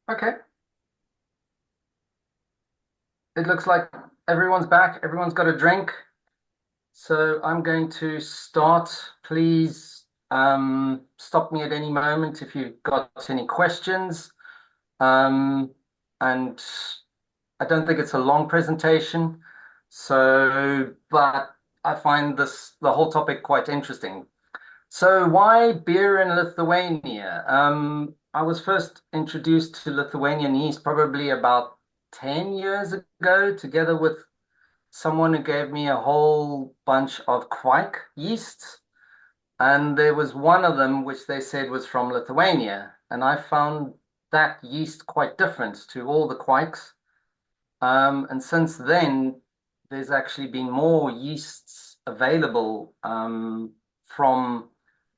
Okay, it looks like everyone's back. Everyone's got a drink. So I'm going to start. Please stop me at any moment if you've got any questions. Um, and I don't think it's a long presentation. But I find the whole topic quite interesting. So why beer in Lithuania? I was first introduced to Lithuanian yeast probably about 10 years ago, together with someone who gave me a whole bunch of quake yeasts. And there was one of them which they said was from Lithuania. And I found that yeast quite different to all the quakes. And since then, there's actually been more yeasts available from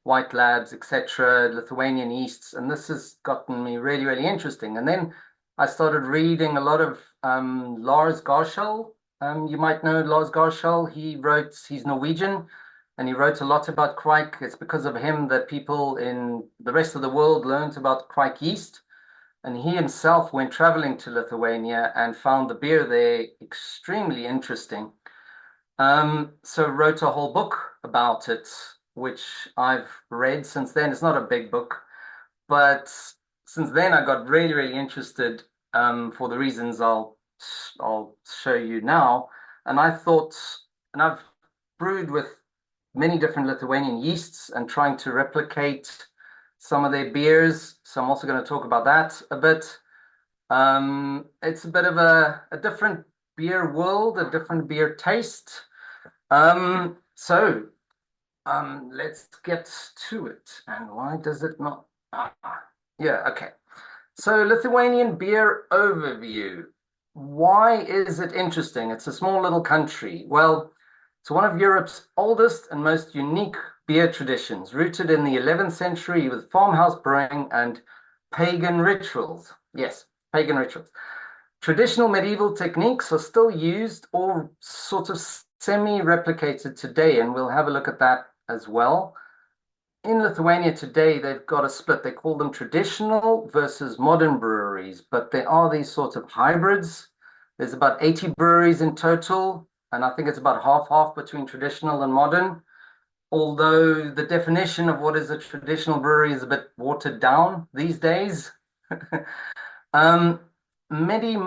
White Labs, etc., Lithuanian yeasts, and this has gotten me really, really interesting. And then I started reading a lot of Lars Garshol. You might know Lars Garshol. He's Norwegian, and he wrote a lot about Quake. It's because of him that people in the rest of the world learned about Quake yeast. And he himself went traveling to Lithuania and found the beer there extremely interesting. So wrote a whole book about it, which I've read since then. It's not a big book, but since then I got really, really interested for the reasons I'll show you now. And I thought, and I've brewed with many different Lithuanian yeasts and trying to replicate some of their beers. So I'm also going to talk about that a bit. It's a bit of a different beer world, a different beer taste. So let's get to it. And why does it not? Ah, yeah, okay. So Lithuanian beer overview. Why is it interesting? It's a small little country. Well, it's one of Europe's oldest and most unique beer traditions, rooted in the 11th century with farmhouse brewing and pagan rituals. Yes, pagan rituals. Traditional medieval techniques are still used or sort of semi-replicated today, and we'll have a look at that as well. In Lithuania today, they've got a split. They call them traditional versus modern breweries, but there are these sorts of hybrids. There's about 80 breweries in total, and I think it's about half-half between traditional and modern. Although the definition of what is a traditional brewery is a bit watered down these days. Um, many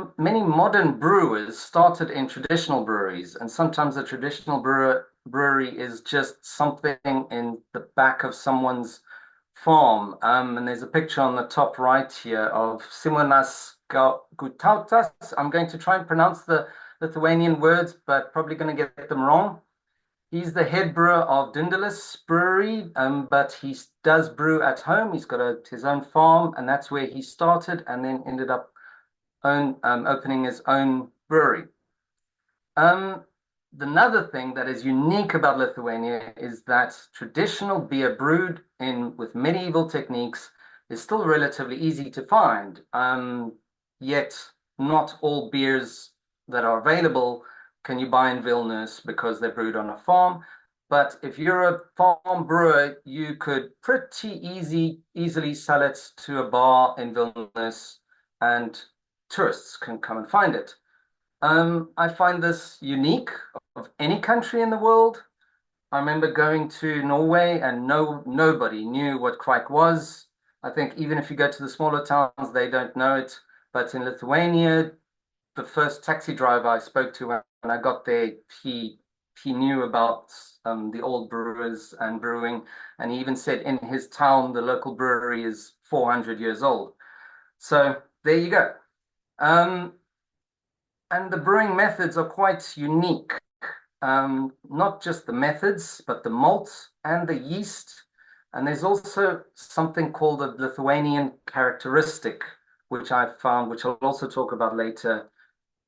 modern brewers started in traditional breweries, and sometimes a traditional brewery is just something in the back of someone's farm. And there's a picture on the top right here of Simonas Gutautas. I'm going to try and pronounce the Lithuanian words, but probably going to get them wrong. He's the head brewer of Dundalis Brewery, but he does brew at home. He's got his own farm, and that's where he started, and then ended up opening his own brewery. Um, Another thing that is unique about Lithuania is that traditional beer brewed in with medieval techniques is still relatively easy to find. Yet not all beers that are available can you buy in Vilnius because they're brewed on a farm. But if you're a farm brewer, you could easily sell it to a bar in Vilnius, and tourists can come and find it. I find this unique of any country in the world. I remember going to Norway and nobody knew what Kvike was. I think even if you go to the smaller towns, they don't know it. But in Lithuania, the first taxi driver I spoke to when I got there, he knew about the old brewers and brewing, and he even said in his town the local brewery is 400 years old. So there you go. Um, and the brewing methods are quite unique. Not just the methods, but the malt and the yeast. And there's also something called a Lithuanian characteristic, which I've found, which I'll also talk about later,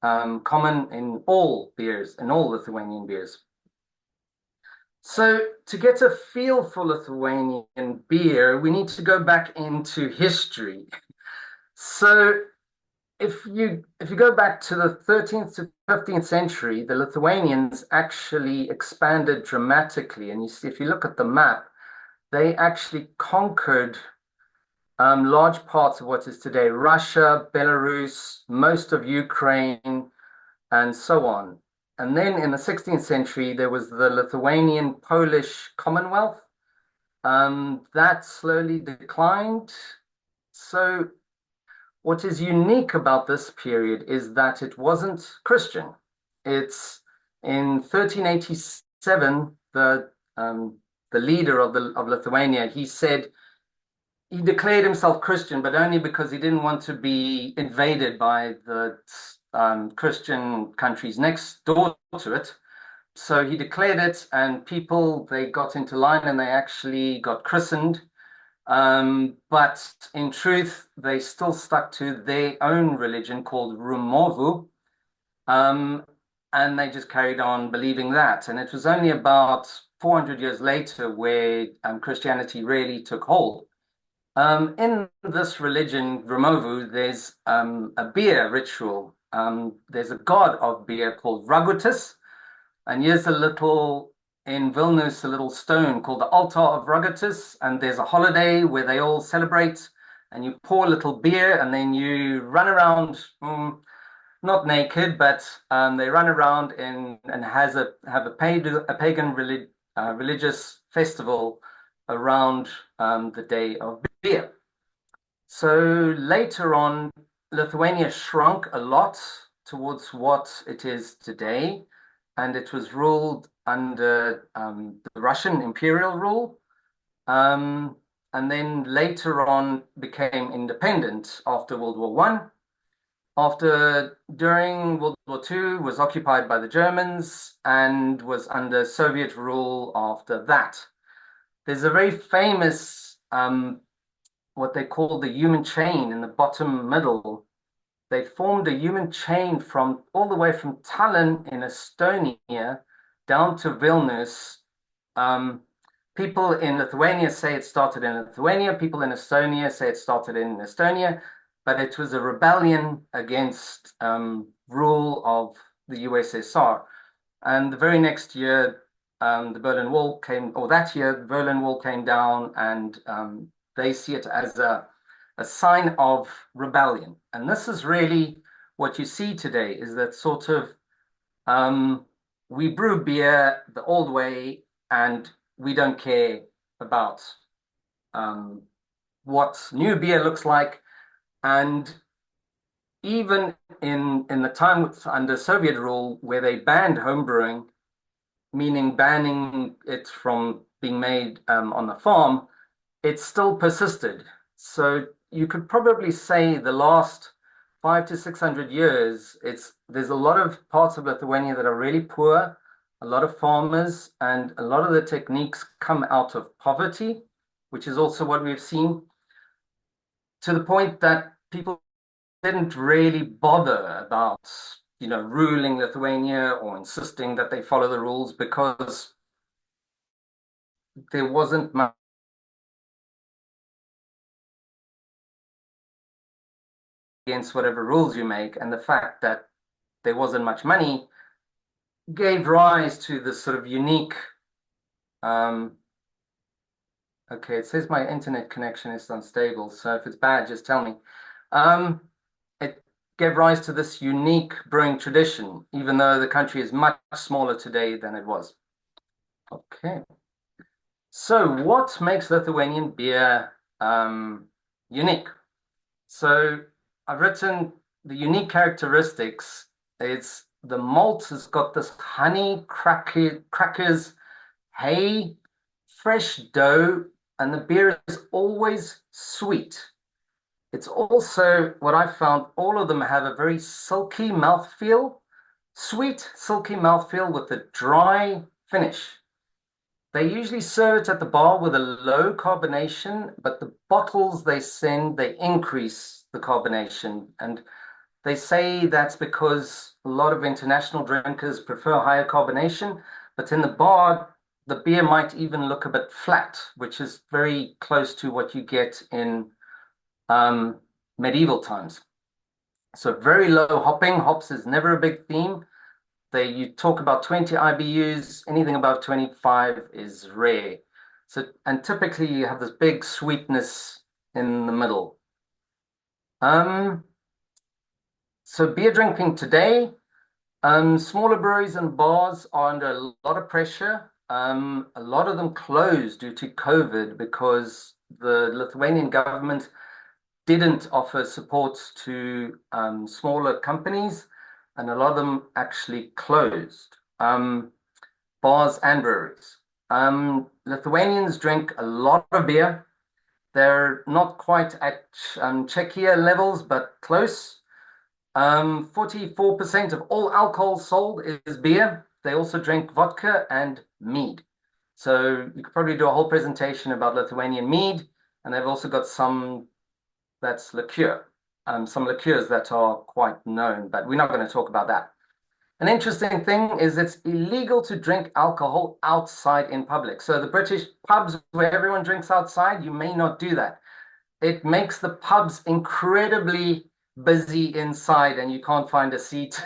common in all beers, in all Lithuanian beers. So to get a feel for Lithuanian beer, we need to go back into history. So if you go back to the 13th to 15th century, the Lithuanians actually expanded dramatically. And you see, if you look at the map, they actually conquered large parts of what is today Russia, Belarus, most of Ukraine, and so on. And then in the 16th century, there was the Lithuanian Polish Commonwealth. That slowly declined. So, what is unique about this period is that it wasn't Christian. It's in 1387, the leader of Lithuania, he said he declared himself Christian, but only because he didn't want to be invaded by the Christian countries next door to it. So he declared it, and people they got into line and they actually got christened. But in truth, they still stuck to their own religion called Rumovu, um, and they just carried on believing that. And it was only about 400 years later where Christianity really took hold. In this religion, Rumovu, there's a beer ritual. There's a god of beer called Ragutis, and here's a little in Vilnius, a little stone called the altar of Ragutis, and there's a holiday where they all celebrate, and you pour a little beer, and then you run around, not naked, but they run around and have a pagan religious festival around the day of beer. So later on, Lithuania shrunk a lot towards what it is today, and it was ruled under the Russian imperial rule, um, and then later on became independent after World War One. After during World War Two, was occupied by the Germans and was under Soviet rule after that. There's a very famous what they call the human chain in the bottom middle. They formed a human chain from all the way from Tallinn in Estonia down to Vilnius. Um, People in Lithuania say it started in Lithuania. People in Estonia say it started in Estonia, but it was a rebellion against rule of the USSR. And the very next year, the Berlin Wall came, or that year, the Berlin Wall came down, and they see it as a sign of rebellion. And this is really what you see today is that sort of we brew beer the old way and we don't care about um, what new beer looks like. And even in the time under Soviet rule where they banned homebrewing, meaning banning it from being made on the farm, it still persisted. So you could probably say the last 500 to 600 years, there's a lot of parts of Lithuania that are really poor, a lot of farmers, and a lot of the techniques come out of poverty, which is also what we've seen, to the point that people didn't really bother about, ruling Lithuania or insisting that they follow the rules because there wasn't much against whatever rules you make, and the fact that there wasn't much money gave rise to this sort of unique. Um, okay, it says my internet connection is unstable, so if it's bad, just tell me. It gave rise to this unique brewing tradition, even though the country is much smaller today than it was. Okay, so what makes Lithuanian beer unique? So I've written the unique characteristics. It's the malt has got this honey, crackers, hay, fresh dough, and the beer is always sweet. It's also what I found, all of them have a very silky mouthfeel, sweet, silky mouthfeel with a dry finish. They usually serve it at the bar with a low carbonation, but the bottles they send, they increase the carbonation. And they say that's because a lot of international drinkers prefer higher carbonation, but in the bar, the beer might even look a bit flat, which is very close to what you get in medieval times. So very low hopping. Hops is never a big theme. You talk about 20 IBUs, anything above 25 is rare. So, and typically you have this big sweetness in the middle. Um, so beer drinking today, smaller breweries and bars are under a lot of pressure. A lot of them closed due to COVID because the Lithuanian government didn't offer support to smaller companies, and a lot of them actually closed, bars and breweries. Lithuanians drink a lot of beer. They're not quite at Czechia levels, but close. 44% of all alcohol sold is beer. They also drink vodka and mead. So you could probably do a whole presentation about Lithuanian mead, and they've also got some that's liqueur, some liqueurs that are quite known, but we're not going to talk about that. An interesting thing is it's illegal to drink alcohol outside in public. So the British pubs where everyone drinks outside, you may not do that. It makes the pubs incredibly busy inside and you can't find a seat.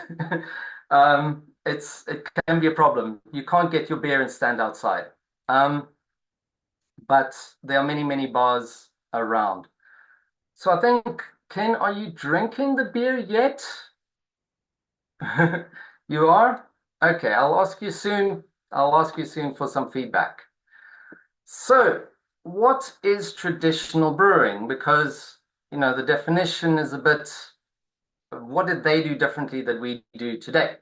It can be a problem. You can't get your beer and stand outside. Um, but there are many, many bars around. So I think, Ken, are you drinking the beer yet? You are? Okay, I'll ask you soon. I'll ask you soon for some feedback. So, what is traditional brewing? Because, the definition is a bit, what did they do differently that we do today?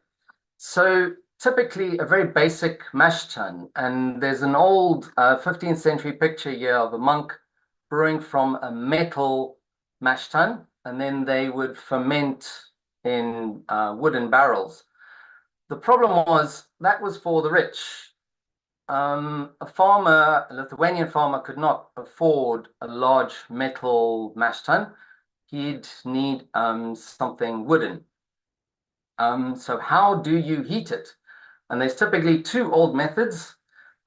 So, typically a very basic mash tun, and there's an old 15th century picture here of a monk brewing from a metal mash tun, and then they would ferment in wooden barrels. The problem was that was for the rich. A Lithuanian farmer, could not afford a large metal mash tun. He'd need something wooden. So how do you heat it? And there's typically two old methods,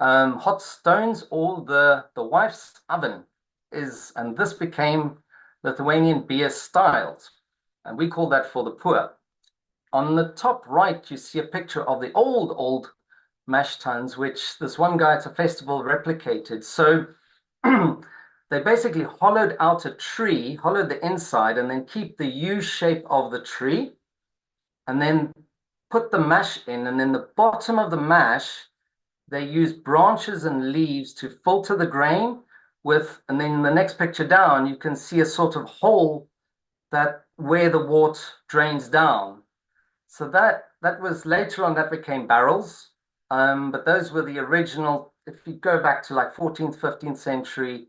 hot stones or the wife's oven and this became Lithuanian beer styles. And we call that for the poor. On the top right, you see a picture of the old mash tuns, which this one guy at a festival replicated. So they basically hollowed out a tree, hollowed the inside, and then keep the U shape of the tree, and then put the mash in. And then the bottom of the mash, they use branches and leaves to filter the grain and then the next picture down, you can see a sort of hole that where the wort drains down. So that was later on that became barrels. But those were the original, if you go back to like 14th, 15th century,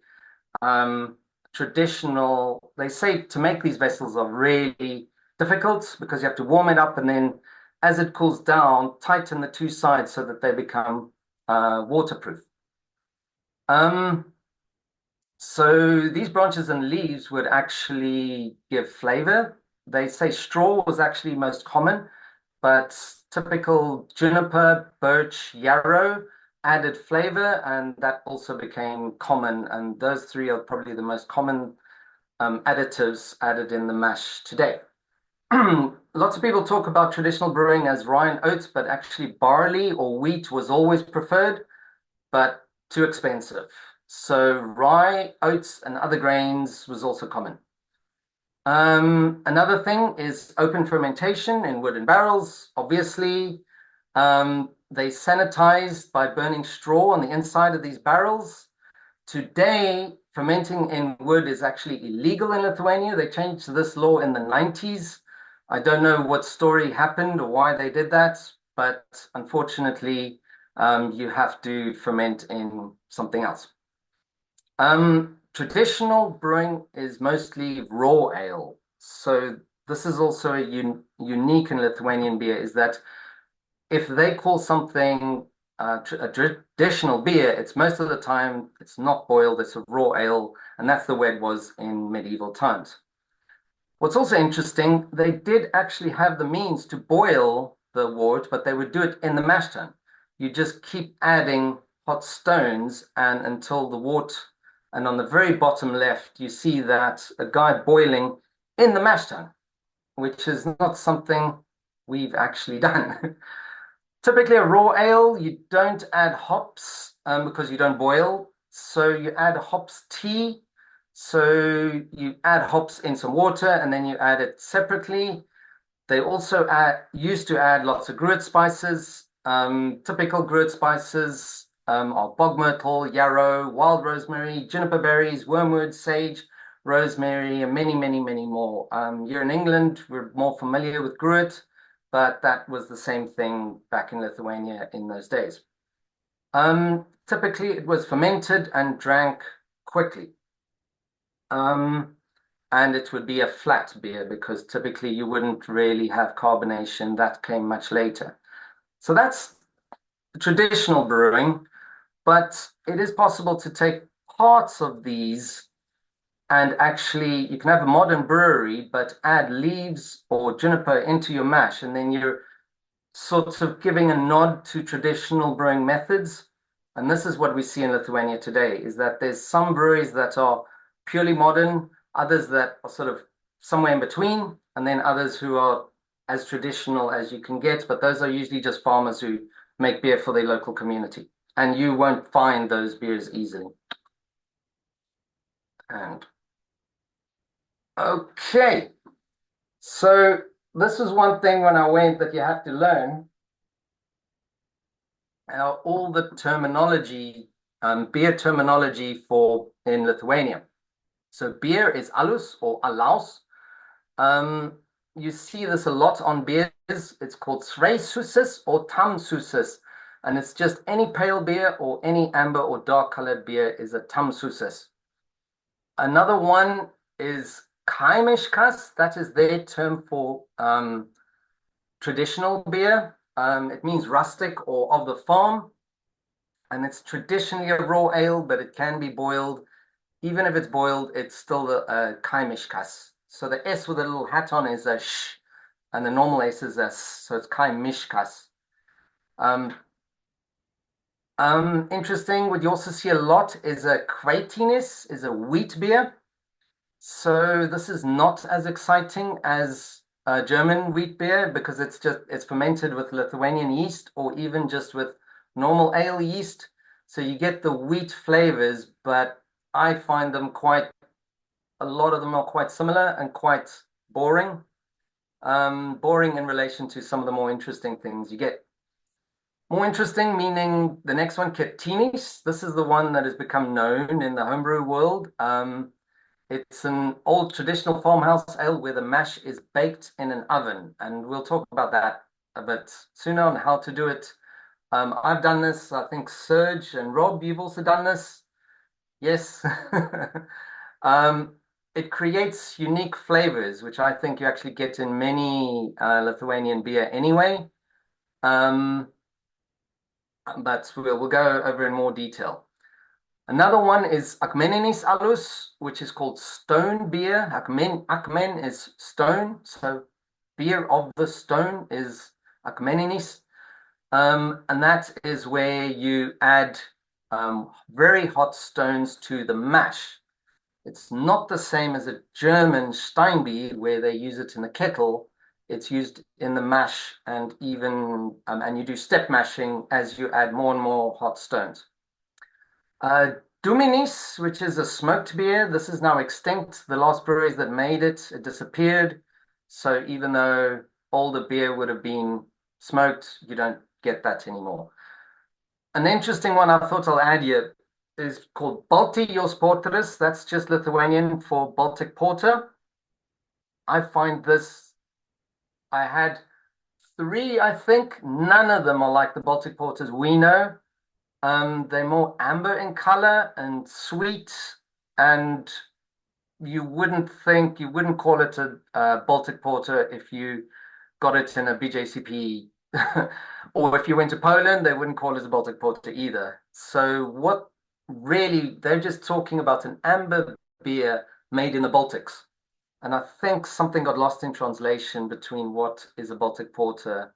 traditional, they say to make these vessels are really difficult because you have to warm it up and then as it cools down, tighten the two sides so that they become waterproof. So these branches and leaves would actually give flavor. They say straw was actually most common, but typical juniper, birch, yarrow added flavor, and that also became common. And those three are probably the most common additives added in the mash today. Lots of people talk about traditional brewing as rye and oats, but actually barley or wheat was always preferred, but too expensive. So rye, oats, and other grains was also common. Another thing is open fermentation in wooden barrels. Obviously, they sanitized by burning straw on the inside of these barrels. Today, fermenting in wood is actually illegal in Lithuania. They changed this law in the 90s. I don't know what story happened or why they did that, but unfortunately, you have to ferment in something else. Traditional brewing is mostly raw ale. So this is also unique in Lithuanian beer is that if they call something a traditional beer, it's most of the time it's not boiled, it's a raw ale, and that's the way it was in medieval times. What's also interesting, they did actually have the means to boil the wort, but they would do it in the mash tun. You just keep adding hot stones and until the wort, and on the very bottom left, you see that a guy boiling in the mash tun, which is not something we've actually done. Typically a raw ale, you don't add hops because you don't boil. So you add hops tea. So you add hops in some water and then you add it separately. They also used to add lots of gruit spices. Typical gruit spices are bog myrtle, yarrow, wild rosemary, juniper berries, wormwood, sage, rosemary, and many, many, many more. Here in England, we're more familiar with gruit, but that was the same thing back in Lithuania in those days. Typically, it was fermented and drank quickly. Um, and it would be a flat beer because typically you wouldn't really have carbonation. That came much later. So that's traditional brewing, but it is possible to take parts of these and actually you can have a modern brewery, but add leaves or juniper into your mash, and then you're sort of giving a nod to traditional brewing methods. And this is what we see in Lithuania today, is that there's some breweries that are purely modern, others that are sort of somewhere in between, and then others who are as traditional as you can get. But those are usually just farmers who make beer for their local community. And you won't find those beers easily. And okay, so this is one thing when I went that you have to learn all the terminology, beer terminology for in Lithuania. So beer is alus or alaus. Um, you see this a lot on beers. It's called sveisusis or tamsusis, and it's just any pale beer or any amber or dark colored beer is a tamsusis. Another one is kaimiškas. That is their term for traditional beer. It means rustic or of the farm. And it's traditionally a raw ale, but it can be boiled. Even if it's boiled, it's still a kaimishkas. So the S with a little hat on is a sh, and the normal S is a s, so it's kaimishkas. Um, Interesting. What you also see a lot is a kveitinis, is a wheat beer. So this is not as exciting as German wheat beer because it's fermented with Lithuanian yeast or even just with normal ale yeast. So you get the wheat flavors, but I find them quite a lot of them are quite similar and quite boring. Boring in relation to some of the more interesting things you get. More interesting, meaning the next one, Ketinis. This is the one that has become known in the homebrew world. It's an old traditional farmhouse ale where the mash is baked in an oven, and we'll talk about that a bit sooner on how to do it. I've done this. I think Serge and Rob, you've also done this. Yes. Um, it creates unique flavors, which I think you actually get in many Lithuanian beer anyway. Um, but we'll go over in more detail. Another one is Akmeninis alus, which is called stone beer. Akmen is stone, so beer of the stone is Akmeninis. And that is where you add very hot stones to the mash. It's not the same as a German Steinbier where they use it in the kettle. It's used in the mash and even and you do step mashing as you add more and more hot stones. Uh, Duminis, which is a smoked beer, this is now extinct. The last breweries that made it, it disappeared. So even though older beer would have been smoked, you don't get that anymore. An interesting one I thought I'll add here is called Baltijos Porteris. That's just Lithuanian for Baltic Porter. I find this, I had three, I think. None of them are like the Baltic Porters we know. They're more amber in color and sweet, and you wouldn't call it a Baltic Porter if you got it in a BJCP, or if you went to Poland, they wouldn't call it a Baltic Porter either. So what really, they're just talking about an amber beer made in the Baltics. And I think something got lost in translation between what is a Baltic Porter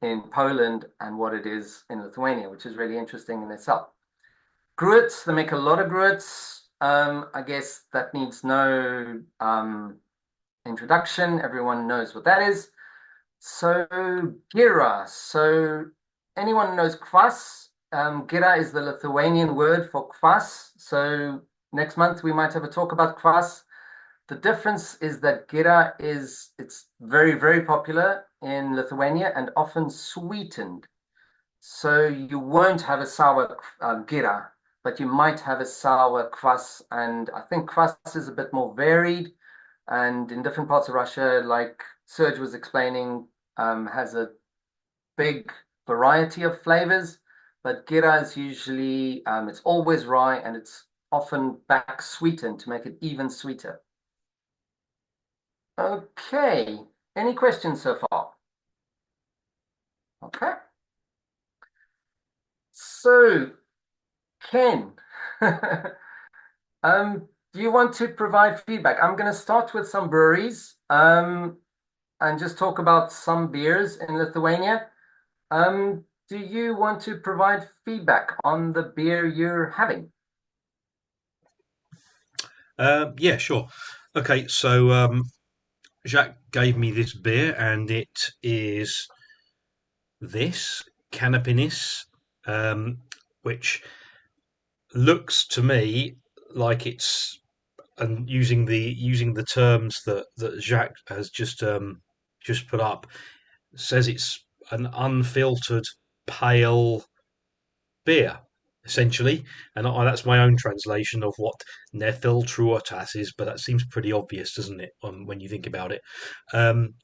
in Poland and what it is in Lithuania, which is really interesting in itself. Gruits, they make a lot of gruits. I guess that needs no introduction. Everyone knows what that is. So gira. So anyone knows kvass? Gira is the Lithuanian word for kvass. So Next month we might have a talk about kvass. The difference is that gira is it's very, very popular in Lithuania and often sweetened. So you won't have a sour gira, but you might have a sour kvass. And I think kvass is a bit more varied. And in different parts of Russia, like Serge was explaining, has a big variety of flavors. But gira is usually, it's always rye and it's often back sweetened to make it even sweeter. Okay. Any questions so far? Okay. So, Ken, do you want to provide feedback? I'm going to start with some breweries, and just talk about some beers in Lithuania. Do you want to provide feedback on the beer you're having? Yeah, sure. Okay, so Jacques gave me this beer, and it is this Canopinis, which looks to me like it's, and using the terms that Jacques has just put up, says it's an unfiltered pale beer, essentially. And that's my own translation of what Nefiltruotas is, but that seems pretty obvious, doesn't it, when you think about it? Um,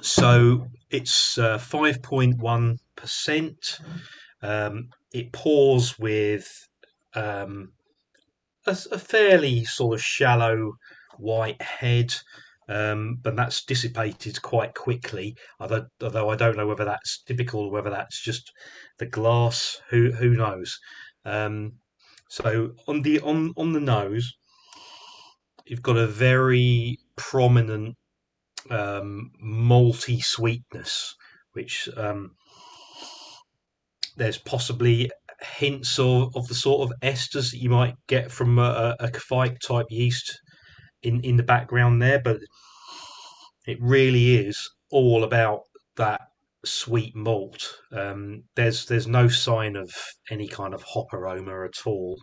so it's 5.1%. It pours with um, a fairly sort of shallow white head, but that's dissipated quite quickly. Although I don't know whether that's typical or whether that's just the glass. Who knows? Um, so on the nose, you've got a very prominent malty sweetness, which there's possibly hints of the sort of esters that you might get from a Kvike type yeast in the background there, but it really is all about that sweet malt. There's no sign of any kind of hop aroma at all.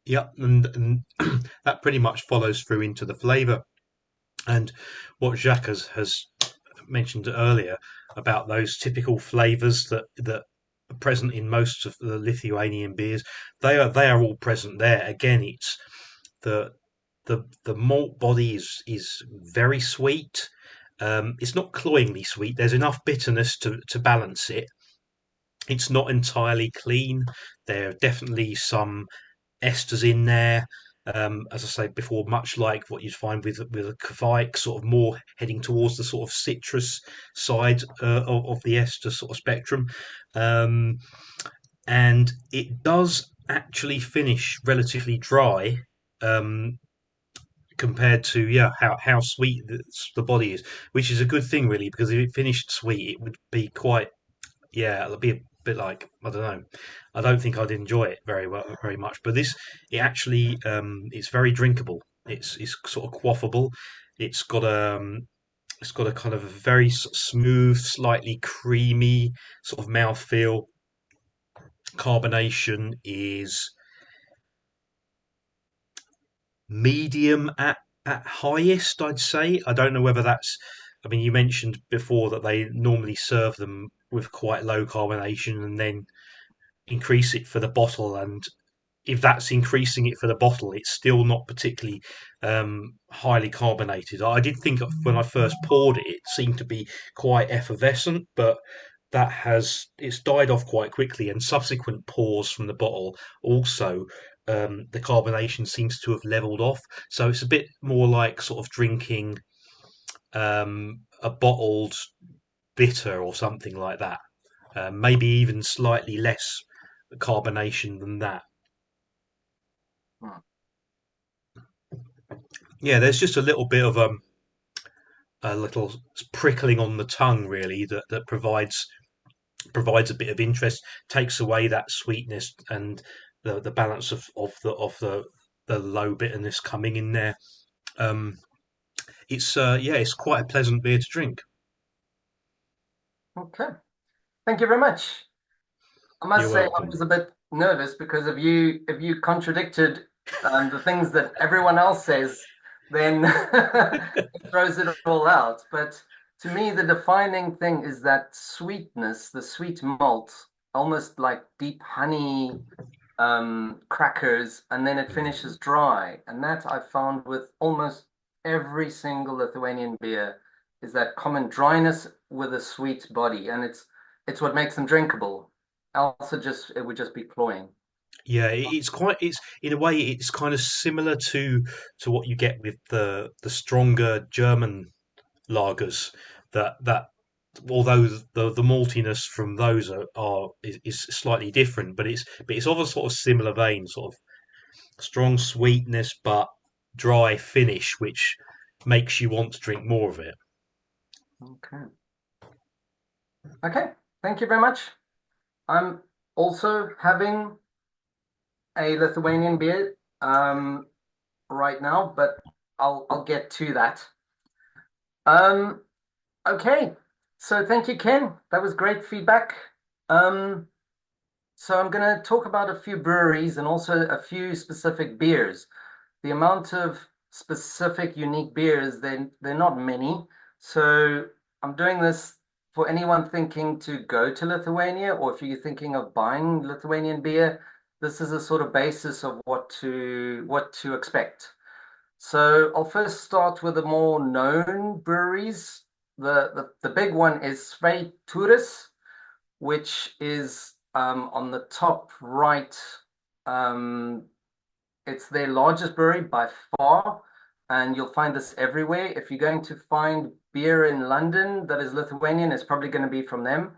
Yep, and that pretty much follows through into the flavour. And what Jacques has mentioned earlier about those typical flavours that are present in most of the Lithuanian beers, they are all present there. Again, it's the the malt body is very sweet. It's not cloyingly sweet. There's enough bitterness to balance it. It's not entirely clean. There are definitely some esters in there. As I said before, much like what you'd find with a Kvike, sort of more heading towards the sort of citrus side of the ester sort of spectrum. Um, and it does actually finish relatively dry, um, compared to, yeah, how sweet the body is, which is a good thing really, because if it finished sweet, it would be quite, yeah, it'll be a bit like, I don't know. I don't think I'd enjoy it very much. But this, it actually, it's very drinkable. It's sort of quaffable. It's got it's got a kind of a very smooth, slightly creamy sort of mouthfeel. Carbonation is medium at highest, I'd say. I don't know whether that's. I mean, you mentioned before that they normally serve them with quite low carbonation and then increase it for the bottle, and if that's increasing it for the bottle, it's still not particularly highly carbonated. I did think when I first poured it, it seemed to be quite effervescent, but it's died off quite quickly, and subsequent pours from the bottle also. The carbonation seems to have leveled off, so it's a bit more like sort of drinking a bottled bitter or something like that. Maybe even slightly less carbonation than that. Hmm. Yeah, there's just a little bit of a little prickling on the tongue, really, that provides a bit of interest, takes away that sweetness and the balance of the low bitterness coming in there. Um, it's yeah, it's quite a pleasant beer to drink. Okay. Thank you very much. I You're must say I welcome. was a bit nervous because if you contradicted the things that everyone else says, then it throws it all out. But to me, the defining thing is that sweetness, the sweet malt, almost like deep honey crackers, and then it finishes dry. And that I found with almost every single Lithuanian beer is that common dryness with a sweet body, and it's what makes them drinkable. Else it would just be cloying. Yeah, it's in a way it's kind of similar to what you get with the stronger German lagers that although the maltiness from those is slightly different, but it's of a sort of similar vein, sort of strong sweetness but dry finish, which makes you want to drink more of it. Okay. Okay. Thank you very much. I'm also having a Lithuanian beer right now, but I'll get to that. Um, okay. So thank you, Ken. That was great feedback. Um, so I'm going to talk about a few breweries and also a few specific beers. The amount of specific unique beers, they're not many. So I'm doing this for anyone thinking to go to Lithuania, or if you're thinking of buying Lithuanian beer, this is a sort of basis of what to expect. So I'll first start with the more known breweries. The big one is Svei Turis, which is on the top right. Um, it's their largest brewery by far, and you'll find this everywhere. If you're going to find beer in London that is Lithuanian, it's probably going to be from them.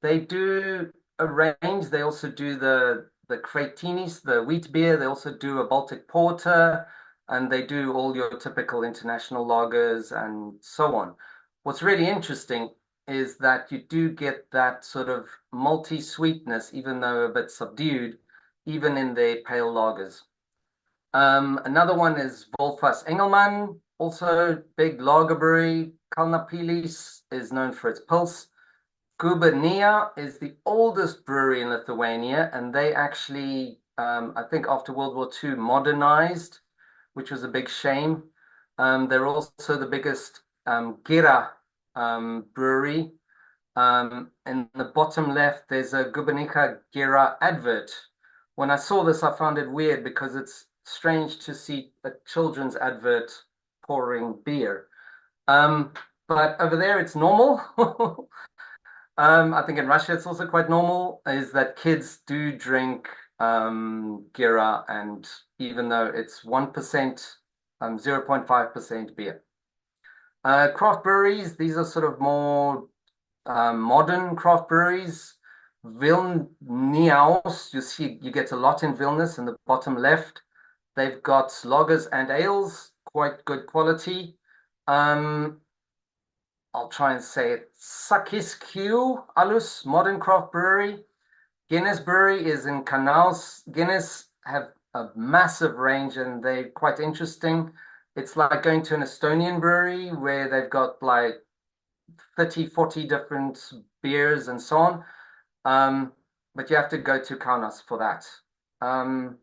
They do a range. They also do the Kretinis, the wheat beer. They also do a Baltic porter, and they do all your typical international lagers and so on. What's really interesting is that you do get that sort of malty sweetness, even though a bit subdued, even in their pale lagers. Another one is Volfas Engelmann, also big lager brewery. Kalnapilis is known for its pils. Gubernija is the oldest brewery in Lithuania, and they actually, I think, after World War II, modernized, which was a big shame. They're also the biggest Gira brewery. In the bottom left, there's a Gubernica Gira advert. When I saw this, I found it weird because it's strange to see a children's advert pouring beer. Um, but over there, it's normal. I think in Russia it's also quite normal, is that kids do drink Gira, and even though it's 1%, 0.5% beer. Craft breweries, these are sort of more modern craft breweries. Vilnius, you get a lot in Vilnius in the bottom left. They've got lagers and ales, quite good quality. Um, I'll try and say it. Sakis Q Alus Modern Craft Brewery. Guinness Brewery is in Kanaus. Guinness have a massive range and they're quite interesting. It's like going to an Estonian brewery where they've got like 30, 40 different beers and so on. Um, but you have to go to Kaunas for that. Um,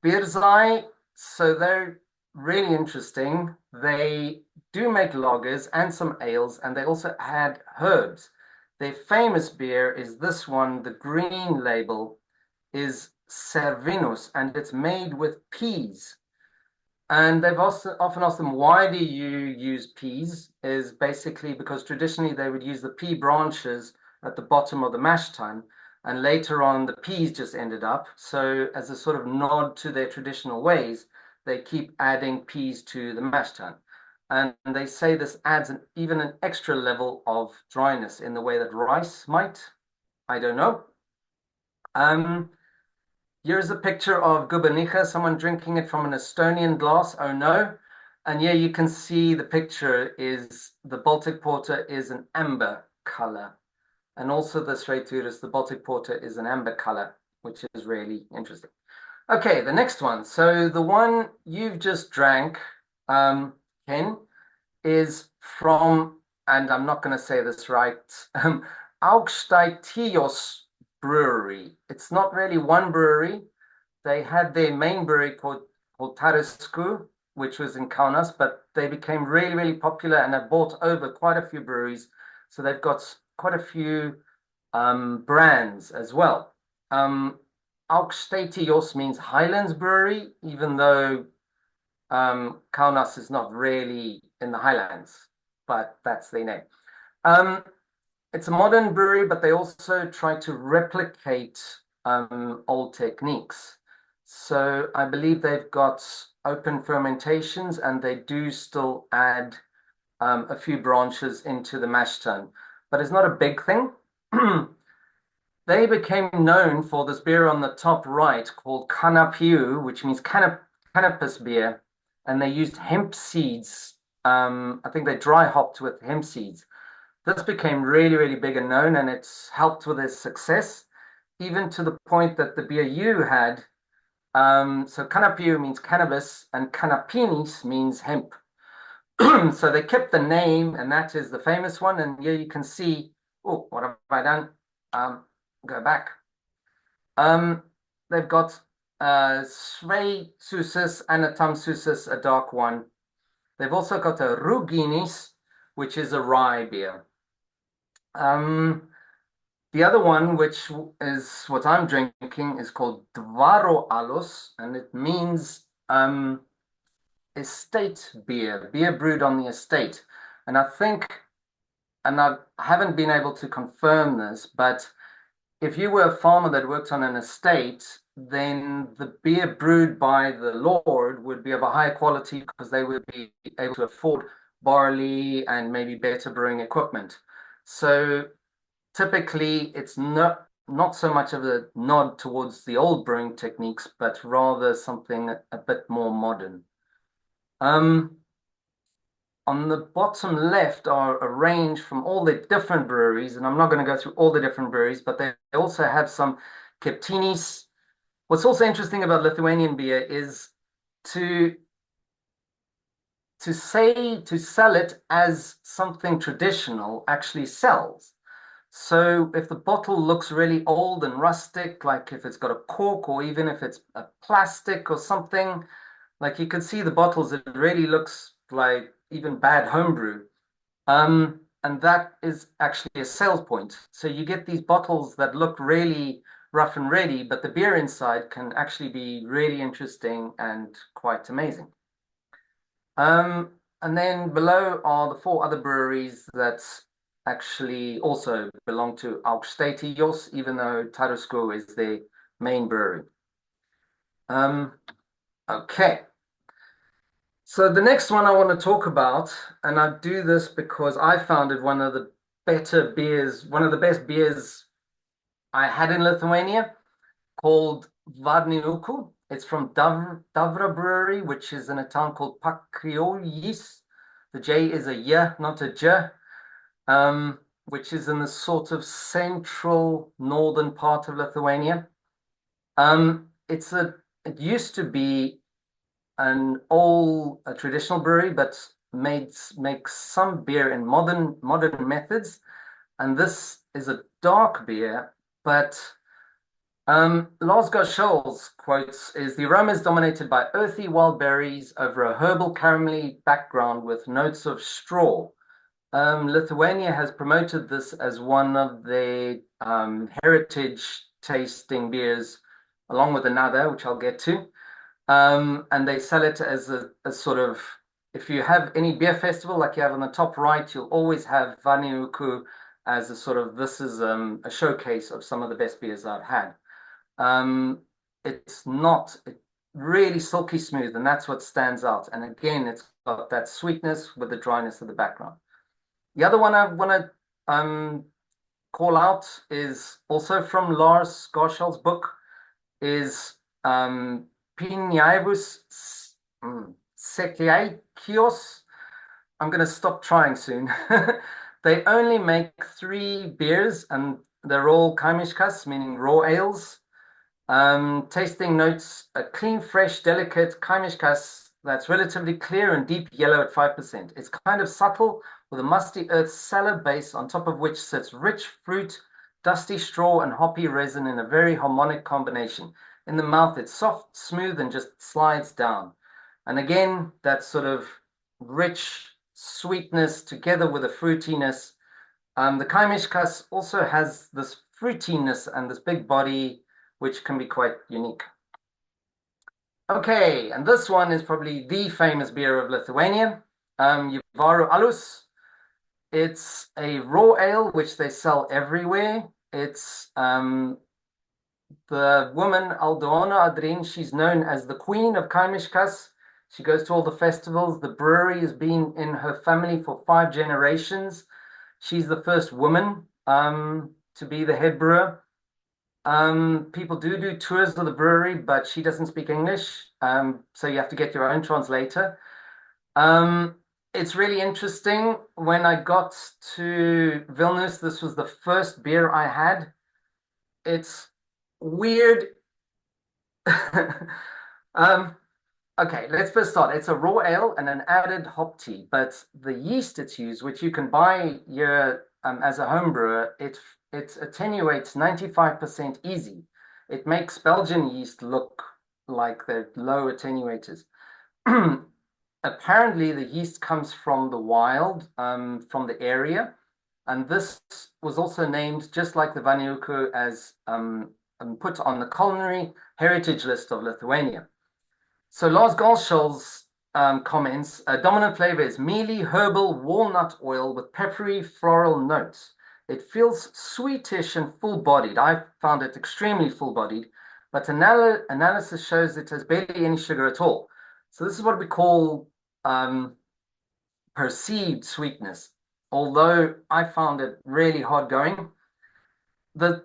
Birzai, so they're really interesting. They do make lagers and some ales, and they also add herbs. Their famous beer is this one, the green label is Servinus, and it's made with peas. And they've also often asked them, why do you use peas? Is basically because traditionally they would use the pea branches at the bottom of the mash tun, and later on the peas just ended up. So, as a sort of nod to their traditional ways, they keep adding peas to the mash tun. And they say this adds even an extra level of dryness in the way that rice might. I don't know. Um, Here's a picture of Gubernica, someone drinking it from an Estonian glass. Oh no. And yeah, you can see the picture is the Baltic Porter is an amber color. And also the Straighturis, the Baltic Porter is an amber color, which is really interesting. Okay, the next one. So the one you've just drank, Ken, is from and I'm not going to say this right, Augsteitios Brewery. It's not really one brewery. They had their main brewery called Tariscu, which was in Kaunas, but they became really, really popular and have bought over quite a few breweries. So they've got quite a few brands as well. Augsteitios means Highlands Brewery, even though Kaunas is not really in the Highlands, but that's their name. Um, it's a modern brewery, but they also try to replicate old techniques. So I believe they've got open fermentations and they do still add a few branches into the mash tun, but it's not a big thing. They became known for this beer on the top right called Canapiu, which means cannabis beer, and they used hemp seeds. I think they dry hopped with hemp seeds. This became really, really big and known, and it's helped with their success, even to the point that the beer you had. So Canapiu means cannabis, and Canapinis means hemp. So they kept the name, and that is the famous one. And here you can see, oh, what have I done? Um, go back. Um, they've got Svei Susis and a Tam Susis, a dark one. They've also got a Ruginis, which is a rye beer. Um, the other one, which is what I'm drinking, is called Dvaro Alos, and it means estate beer, beer brewed on the estate. And I think, and I haven't been able to confirm this, but if you were a farmer that worked on an estate, then the beer brewed by the Lord would be of a higher quality because they would be able to afford barley and maybe better brewing equipment. So typically, it's not so much of a nod towards the old brewing techniques, but rather something a bit more modern. Um, on the bottom left are a range from all the different breweries, and I'm not going to go through all the different breweries, but they also have some Keptinis. What's also interesting about Lithuanian beer is to to sell it as something traditional actually sells. So if the bottle looks really old and rustic, like if it's got a cork or even if it's a plastic or something, like you can see the bottles, it really looks like even bad homebrew. And that is actually a sales point. So you get these bottles that look really rough and ready, but the beer inside can actually be really interesting and quite amazing. And then below are the four other breweries that actually also belong to Augstatios, even though Tarusco is the main brewery. Um, okay. So the next one I want to talk about, and I do this because I found it one of the better beers, one of the best beers I had in Lithuania, called Varninuku. It's from Davra Brewery, which is in a town called Pakriojis. The J is a Y, not a J, which is in the sort of central northern part of Lithuania. It used to be a traditional brewery, but makes some beer in modern methods. And this is a dark beer, but Lars Scholz quotes is the aroma is dominated by earthy wild berries over a herbal caramelly background with notes of straw. Lithuania has promoted this as one of their heritage tasting beers, along with another, which I'll get to. And they sell it as a sort of, if you have any beer festival like you have on the top right, you'll always have Vaniuku as a sort of, this is a showcase of some of the best beers I've had. Um, it's not really silky smooth, and that's what stands out. And again, it's got that sweetness with the dryness of the background. The other one I want to call out is also from Lars Garshall's book, is Piniaevus Sekiaikios. I'm going to stop trying soon. They only make three beers, and they're all kaimishkas, meaning raw ales. Tasting notes, a clean, fresh, delicate kaimishkas that's relatively clear and deep yellow at 5%. It's kind of subtle, with a musty earth cellar base on top of which sits rich fruit, dusty straw, and hoppy resin in a very harmonic combination. In the mouth, it's soft, smooth, and just slides down. And again, that sort of rich sweetness together with a fruitiness. The Kaimishkas also has this fruitiness and this big body, which can be quite unique. Okay, and this one is probably the famous beer of Lithuania, Yvaru Alus. It's a raw ale which they sell everywhere. It's the woman Aldona Adrin. She's known as the Queen of Kaimishkas. She goes to all the festivals. The brewery has been in her family for 5 generations. She's the first woman to be the head brewer. People do tours of the brewery, but she doesn't speak English, so you have to get your own translator. Um, it's really interesting. When I got to Vilnius, this was the first beer I had. It's weird. Um, okay, let's first start. It's a raw ale and an added hop tea, but the yeast it's used, which you can buy here as a home brewer, it attenuates 95% easy. It makes Belgian yeast look like they're low attenuators. Apparently, the yeast comes from the wild, from the area, and this was also named, just like the Vaniuku, as put on the culinary heritage list of Lithuania. So Lars Golschall's comments, a dominant flavor is mealy, herbal walnut oil with peppery floral notes. It feels sweetish and full-bodied. I found it extremely full-bodied, but analysis shows it has barely any sugar at all. So this is what we call perceived sweetness, although I found it really hard going. The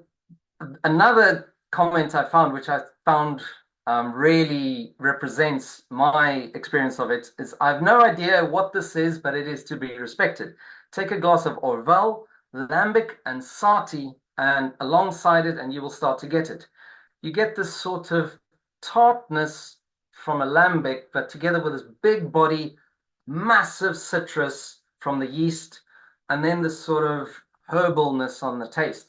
Another comment I found, which I found really represents my experience of it, is I have no idea what this is, but it is to be respected. Take a glass of Orval, Lambic, and Sati, and alongside it, and you will start to get it. You get this sort of tartness from a lambic, but together with this big body, massive citrus from the yeast, and then this sort of herbalness on the taste.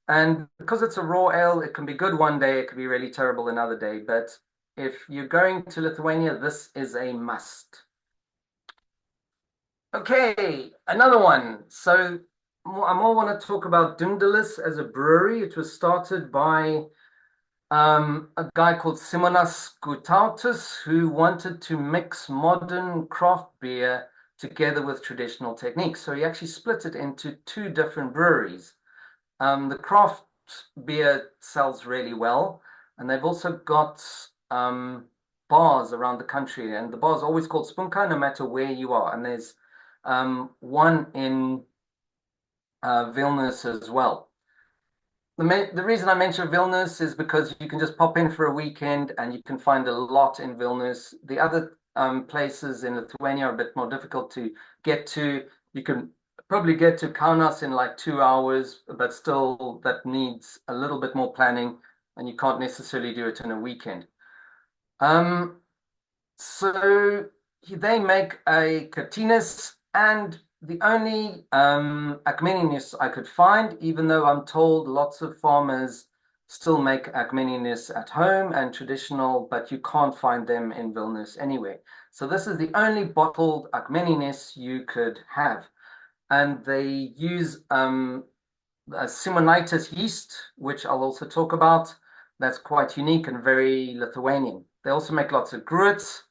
And because it's a raw ale, it can be good one day, it can be really terrible another day. But if you're going to Lithuania, this is a must. Okay, another one. So I more want to talk about Dundalis as a brewery. It was started by a guy called Simonas Gutautas, who wanted to mix modern craft beer together with traditional techniques. So he actually split it into two different breweries. The craft beer sells really well, and they've also got bars around the country, and the bar is always called Spunka, no matter where you are. And there's one in Vilnius as well. The reason I mention Vilnius is because you can just pop in for a weekend and you can find a lot in Vilnius. The other places in Lithuania are a bit more difficult to get to. You can probably get to Kaunas in like 2 hours, but still that needs a little bit more planning and you can't necessarily do it in a weekend. Um, so they make a Katinas and the only Akmeninis I could find, even though I'm told lots of farmers still make Akmeninis at home and traditional, but you can't find them in Vilnius anyway. So this is the only bottled Akmeninis you could have. And they use a Simonitis yeast, which I'll also talk about. That's quite unique and very Lithuanian. They also make lots of gruits.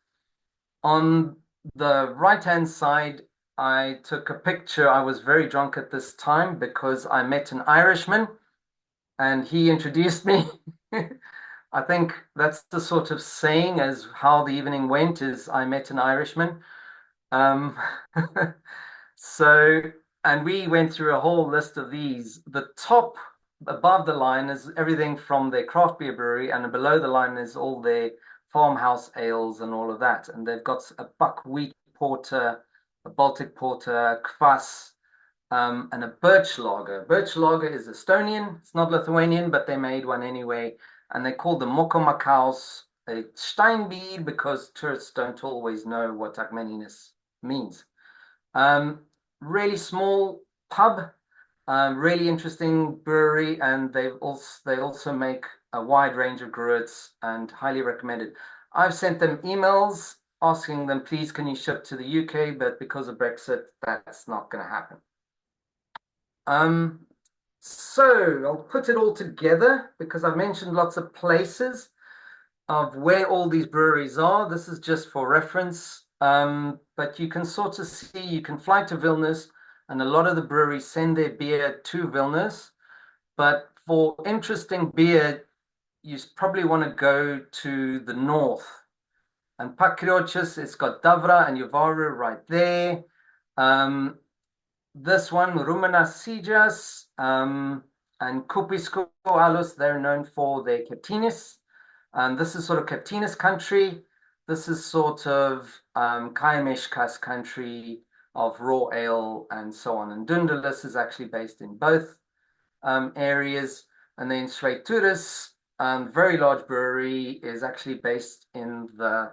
On the right-hand side, I took a picture. I was very drunk at this time because I met an Irishman and he introduced me. I think that's the sort of saying as how the evening went is I met an Irishman. Um, so, and we went through a whole list of these. The top above the line is everything from their craft beer brewery, and below the line is all their farmhouse ales and all of that. And they've got a buckwheat porter, a Baltic porter, kvass, and a birch lager. Birch lager is Estonian. It's not Lithuanian, but they made one anyway. And they called the Mokomakaus a Steinbier because tourists don't always know what Akmeninis means. Um, really small pub, really interesting brewery, and they also make a wide range of grits and highly recommended. I've sent them emails asking them, please, can you ship to the UK? But because of Brexit, that's not going to happen. Um, so I'll put it all together because I've mentioned lots of places of where all these breweries are. This is just for reference, but you can sort of see you can fly to Vilnius, and a lot of the breweries send their beer to Vilnius. But for interesting beer, you probably want to go to the north. And Pakriotis, it's got Davra and Yovaru right there. Um, this one, Rumena Sijas, and Kupisko Alus, they're known for their Katinis. And this is sort of Katinis country. This is sort of Kaimeshkas country of raw ale and so on. And Dundalis is actually based in both areas. And then Sveituris, very large brewery, is actually based in the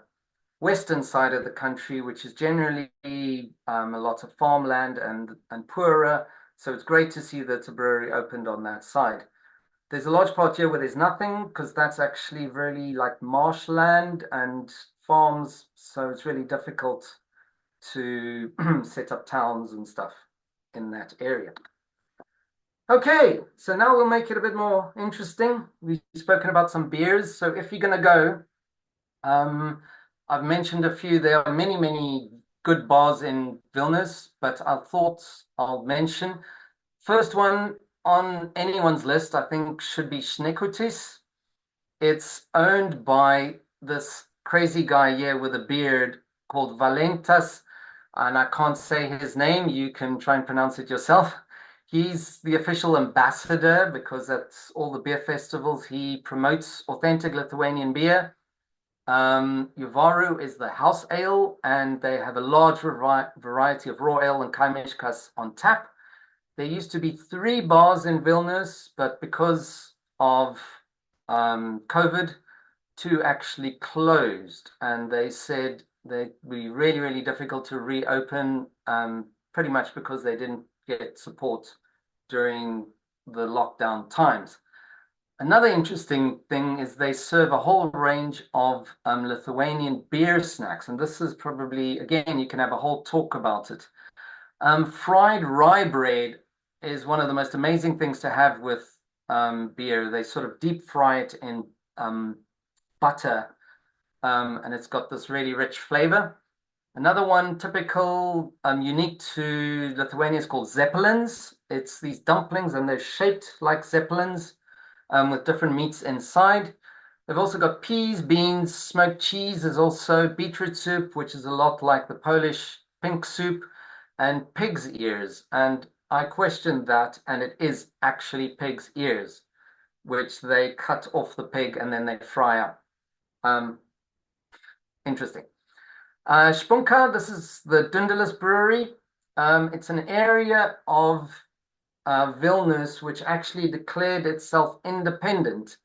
western side of the country, which is generally a lot of farmland and poorer. So it's great to see that a brewery opened on that side. There's a large part here where there's nothing because that's actually really like marshland and farms. So it's really difficult to set up towns and stuff in that area. Okay, so now we'll make it a bit more interesting. We've spoken about some beers. So if you're going to go, um, I've mentioned a few. There are many, many good bars in Vilnius, but I thought I'll mention. First one on anyone's list, I think, should be Šnekutis. It's owned by this crazy guy here with a beard called Valentas, and I can't say his name. You can try and pronounce it yourself. He's the official ambassador because at all the beer festivals he promotes authentic Lithuanian beer. Yuvaru is the house ale, and they have a large variety of raw ale and kaimishkas on tap. There used to be three bars in Vilnius, but because of COVID, two actually closed, and they said they'd be really, really difficult to reopen, pretty much because they didn't get support during the lockdown times. Another interesting thing is they serve a whole range of Lithuanian beer snacks, and this is probably, again, you can have a whole talk about it. Fried rye bread is one of the most amazing things to have with beer. They sort of deep fry it in butter, and it's got this really rich flavor. Another one, typical, unique to Lithuania, is called zeppelins. It's these dumplings, and they're shaped like zeppelins, with different meats inside. They've also got peas, beans, smoked cheese. There's also beetroot soup, which is a lot like the Polish pink soup, and pig's ears. And I questioned that, and it is actually pig's ears, which they cut off the pig and then they fry up. Um, Interesting. Spunka, this is the Dundalis Brewery. It's an area of Vilnius which actually declared itself independent.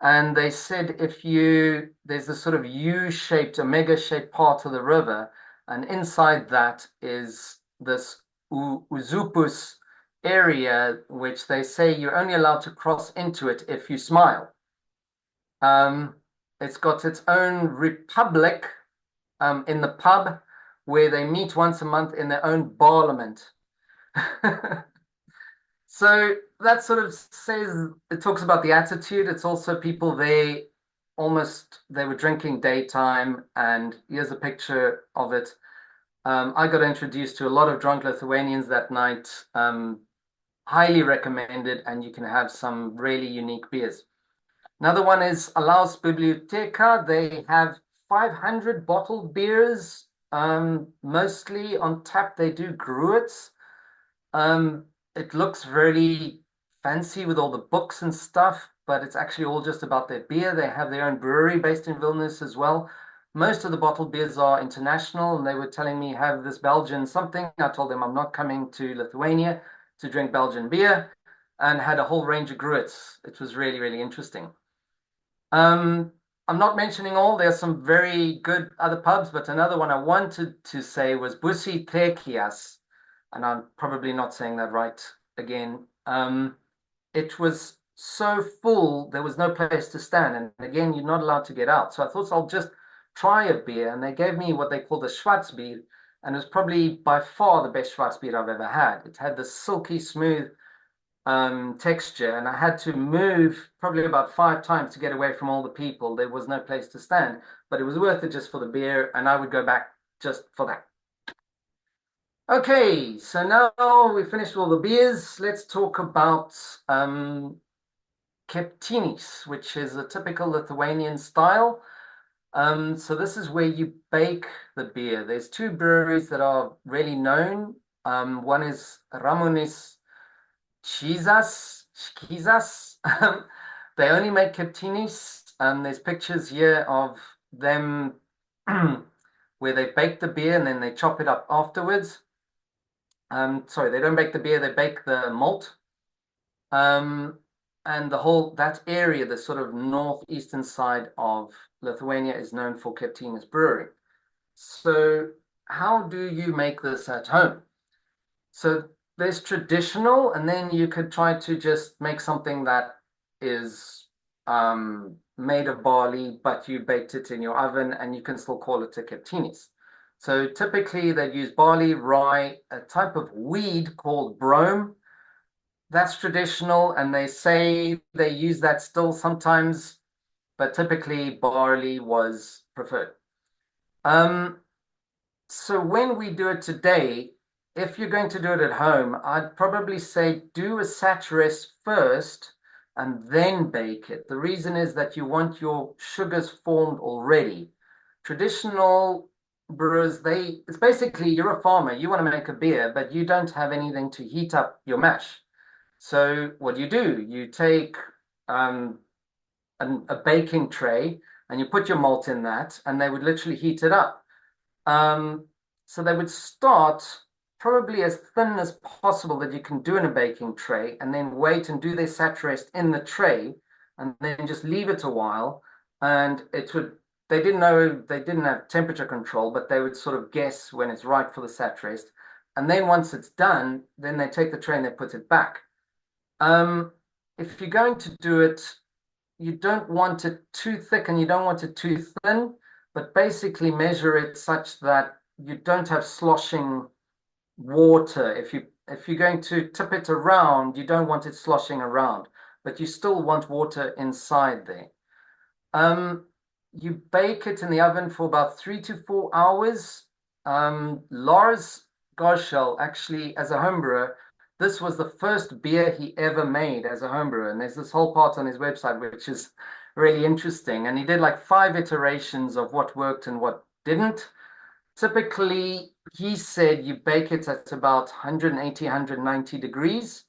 And they said there's this sort of U-shaped, omega-shaped part of the river, and inside that is this Uzupus area, which they say you're only allowed to cross into it if you smile. Um, it's got its own republic in the pub where they meet once a month in their own parliament. So that sort of says it talks about the attitude. It's also people they were drinking daytime, and here's a picture of it. I got introduced to a lot of drunk Lithuanians that night. Highly recommended, and you can have some really unique beers. Another one is Alaus Biblioteca. They have 500 bottled beers, mostly on tap. They do gruits. Um, it looks really fancy with all the books and stuff, but it's actually all just about their beer. They have their own brewery based in Vilnius as well. Most of the bottled beers are international, and they were telling me have this Belgian something. I told them I'm not coming to Lithuania to drink Belgian beer, and had a whole range of gruits. It was really, really interesting. Um, I'm not mentioning all. There's some very good other pubs, but another one I wanted to say was Busi Tekias. and I'm probably not saying that right again. It was so full, there was no place to stand. And again, you're not allowed to get out. So I thought I'll just try a beer. And they gave me what they called a Schwarzbier. And it was probably by far the best Schwarzbier I've ever had. It had this silky smooth texture. And I had to move probably about 5 times to get away from all the people. There was no place to stand, but it was worth it just for the beer. And I would go back just for that. Okay, so now we finished all the beers. Let's talk about keptinis, which is a typical Lithuanian style. So this is where you bake the beer. There's two breweries that are really known. One is Ramonis Shkizas. They only make keptinis. There's pictures here of them where they bake the beer and then they chop it up afterwards. Sorry, they don't bake the beer, they bake the malt. Um, and the whole that area, the sort of northeastern side of Lithuania, is known for Keptinis Brewery. So, how do you make this at home? So, there's traditional, and then you could try to just make something that is made of barley, but you baked it in your oven, and you can still call it a Keptinis. So, typically, they use barley, rye, a type of weed called brome. That's traditional, and they say they use that still sometimes, but typically barley was preferred. Um, so when we do it today, if you're going to do it at home, I'd probably say do a Saturist first and then bake it. The reason is that you want your sugars formed already. Traditional brewers, it's basically you're a farmer, you want to make a beer, but you don't have anything to heat up your mash. So what do? You take um, a baking tray and you put your malt in that, and they would literally heat it up. Um, so they would start probably as thin as possible that you can do in a baking tray, and then wait and do their saturist in the tray, and then just leave it a while. And it would, they didn't know, they didn't have temperature control, but they would sort of guess when it's right for the saturist. And then once it's done, then they take the tray and they put it back. Um, if you're going to do it, you don't want it too thick and you don't want it too thin, but basically measure it such that you don't have sloshing water. If you're going to tip it around, you don't want it sloshing around, but you still want water inside there. You bake it in the oven for about 3 to 4 hours. Lars Garshel, actually, as a homebrewer, this was the first beer he ever made as a homebrewer. And there's this whole part on his website, which is really interesting. And he did like 5 iterations of what worked and what didn't. Typically, he said you bake it at about 180, 190 degrees.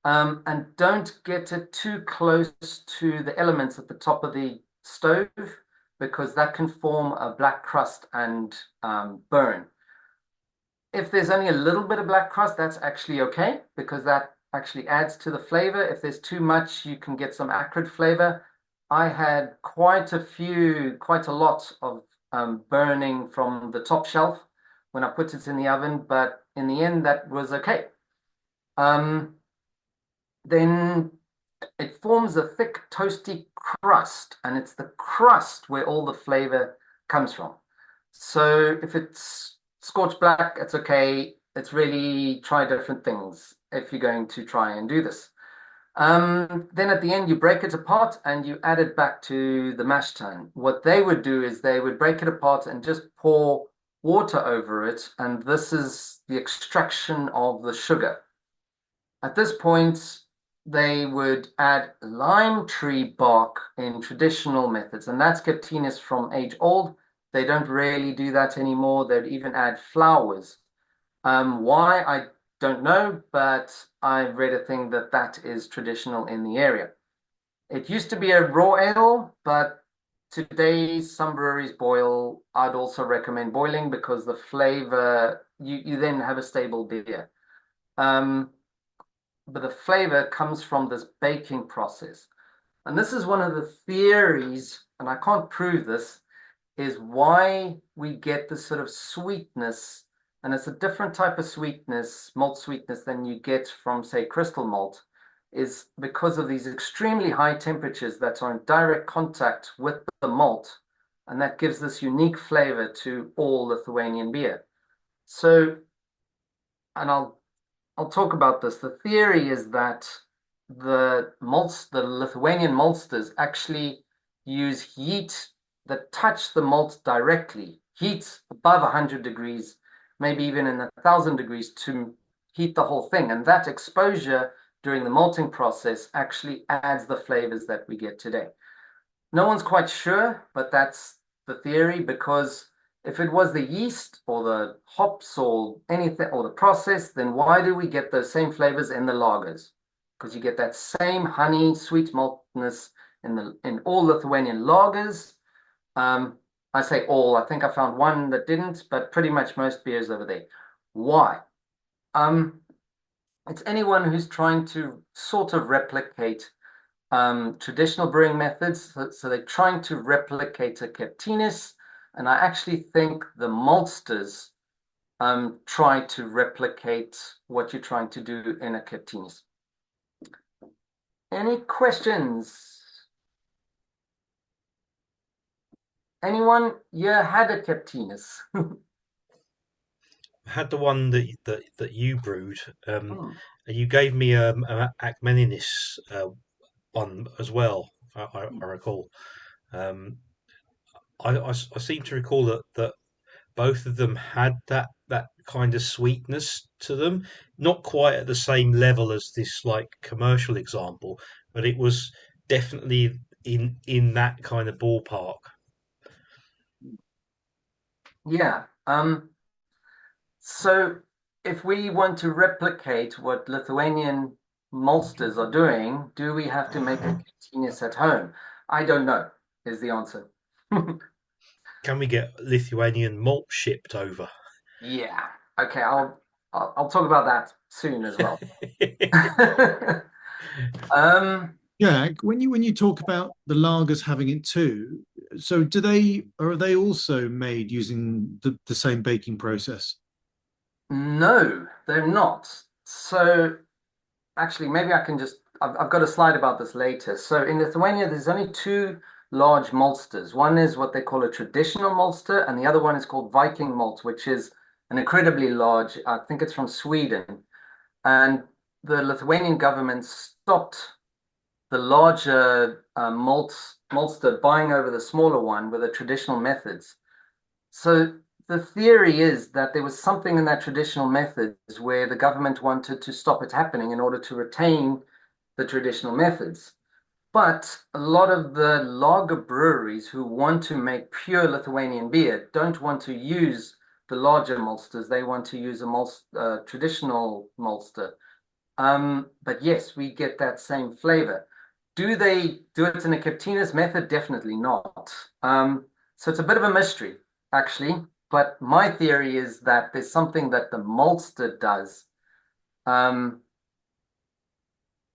And don't get it too close to the elements at the top of the stove because that can form a black crust and burn. If there's only a little bit of black crust, that's actually okay because that actually adds to the flavor. If there's too much, you can get some acrid flavor. I had quite a lot of burning from the top shelf when I put it in the oven, but in the end, that was okay. Um, then it forms a thick, toasty crust, and it's the crust where all the flavor comes from. So if it's scorched black, it's okay. It's really try different things if you're going to try and do this. Then at the end, you break it apart and you add it back to the mash tun. What they would do is they would break it apart and just pour water over it, and this is the extraction of the sugar. At this point, they would add lime tree bark in traditional methods, and that's Captinus from age old. They don't really do that anymore. They'd even add flowers. Why, I don't know, but I've read a thing that that is traditional in the area. It used to be a raw ale, but today some breweries boil. I'd also recommend boiling because the flavor, you then have a stable beer. Um, but the flavor comes from this baking process. And this is one of the theories, and I can't prove this, is why we get this sort of sweetness and it's a different type of sweetness, malt sweetness, than you get from, say, crystal malt, is because of these extremely high temperatures that are in direct contact with the malt, and that gives this unique flavor to all Lithuanian beer. So, and I'll talk about this. The theory is that the Lithuanian maltsters actually use heat that touch the malt directly, heat above 100 degrees, maybe even in 1,000 degrees to heat the whole thing. And that exposure during the malting process actually adds the flavors that we get today. No one's quite sure, but that's the theory because if it was the yeast or the hops or anything or the process, then why do we get those same flavors in the lagers? Because you get that same honey, sweet maltiness in all Lithuanian lagers. Um, I say all, I think I found one that didn't, but pretty much most beers over there. Why? Um, it's anyone who's trying to sort of replicate traditional brewing methods. So they're trying to replicate a Captinus, and I actually think the maltsters try to replicate what you're trying to do in a Captinus. Any questions? Anyone? Yeah, had a Captinus. I had the one that you brewed. Hmm. And you gave me an Akmeninis one as well. I recall. Um, I seem to recall that both of them had that kind of sweetness to them, not quite at the same level as this like commercial example, but it was definitely in that kind of ballpark. Yeah. So if we want to replicate what Lithuanian maltsters are doing, do we have to make a Captinus at home? I don't know, is the answer. Can we get Lithuanian malt shipped over? Yeah. Okay, I'll talk about that soon as well. Um, Yeah, when you talk about the lagers having it too, so do they or are they also made using the same baking process? no, they're not. So actually, maybe I can just I've got a slide about this later. So in Lithuania, there's only two large maltsters. One is what they call a traditional maltster, and the other one is called Viking malt, which is an incredibly large, I think it's from Sweden. And the Lithuanian government stopped the larger maltster buying over the smaller one with the traditional methods. So the theory is that there was something in that traditional methods where the government wanted to stop it happening in order to retain the traditional methods. But a lot of the lager breweries who want to make pure Lithuanian beer don't want to use the larger maltsters. They want to use a traditional maltster. But yes, we get that same flavor. Do they do it in a Captinus method? Definitely not. So it's a bit of a mystery, actually. But my theory is that there's something that the maltster does um,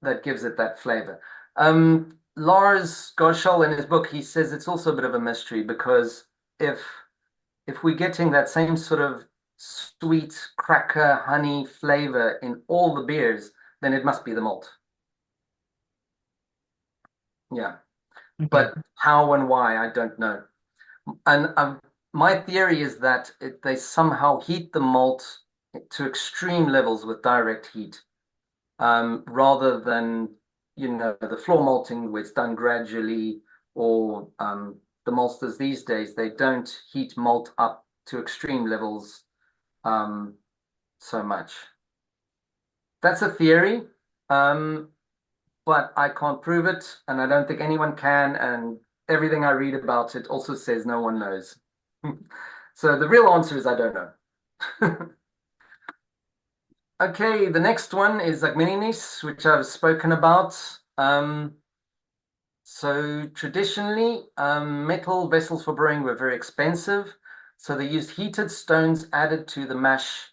that gives it that flavor. Lars Goschel, in his book, he says it's also a bit of a mystery because if if we're getting that same sort of sweet cracker honey flavor in all the beers, then it must be the malt. Yeah, Okay. but how and why, I don't know. And my theory is that they somehow heat the malt to extreme levels with direct heat, rather than, the floor malting where it's done gradually, or the maltsters these days, they don't heat malt up to extreme levels um, so much. That's a theory. Um, but I can't prove it, and I don't think anyone can. And everything I read about it also says no one knows. So the real answer is I don't know. Okay, the next one is Agmeninis, which I've spoken about. So traditionally, metal vessels for brewing were very expensive. So they used heated stones added to the mash,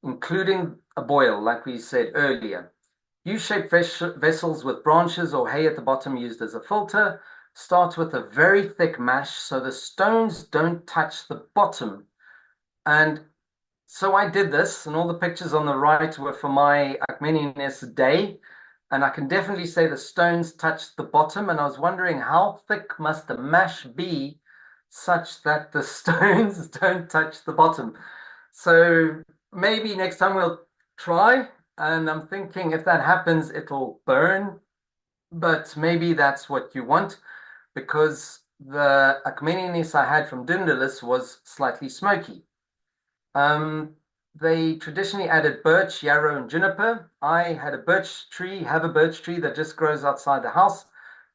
including a boil, like we said earlier. U-shaped vessels with branches or hay at the bottom used as a filter. Start with a very thick mash so the stones don't touch the bottom. And So I did this, and all the pictures on the right were for my Akmeniness day. And I can definitely say the stones touched the bottom. And I was wondering how thick must the mash be such that the stones don't touch the bottom. So maybe next time we'll try. And I'm thinking if that happens, it'll burn. But maybe that's what you want because the Akmeniness I had from Dundalis was slightly smoky. Um, they traditionally added birch, yarrow, and juniper. I had a birch tree, have a birch tree that just grows outside the house,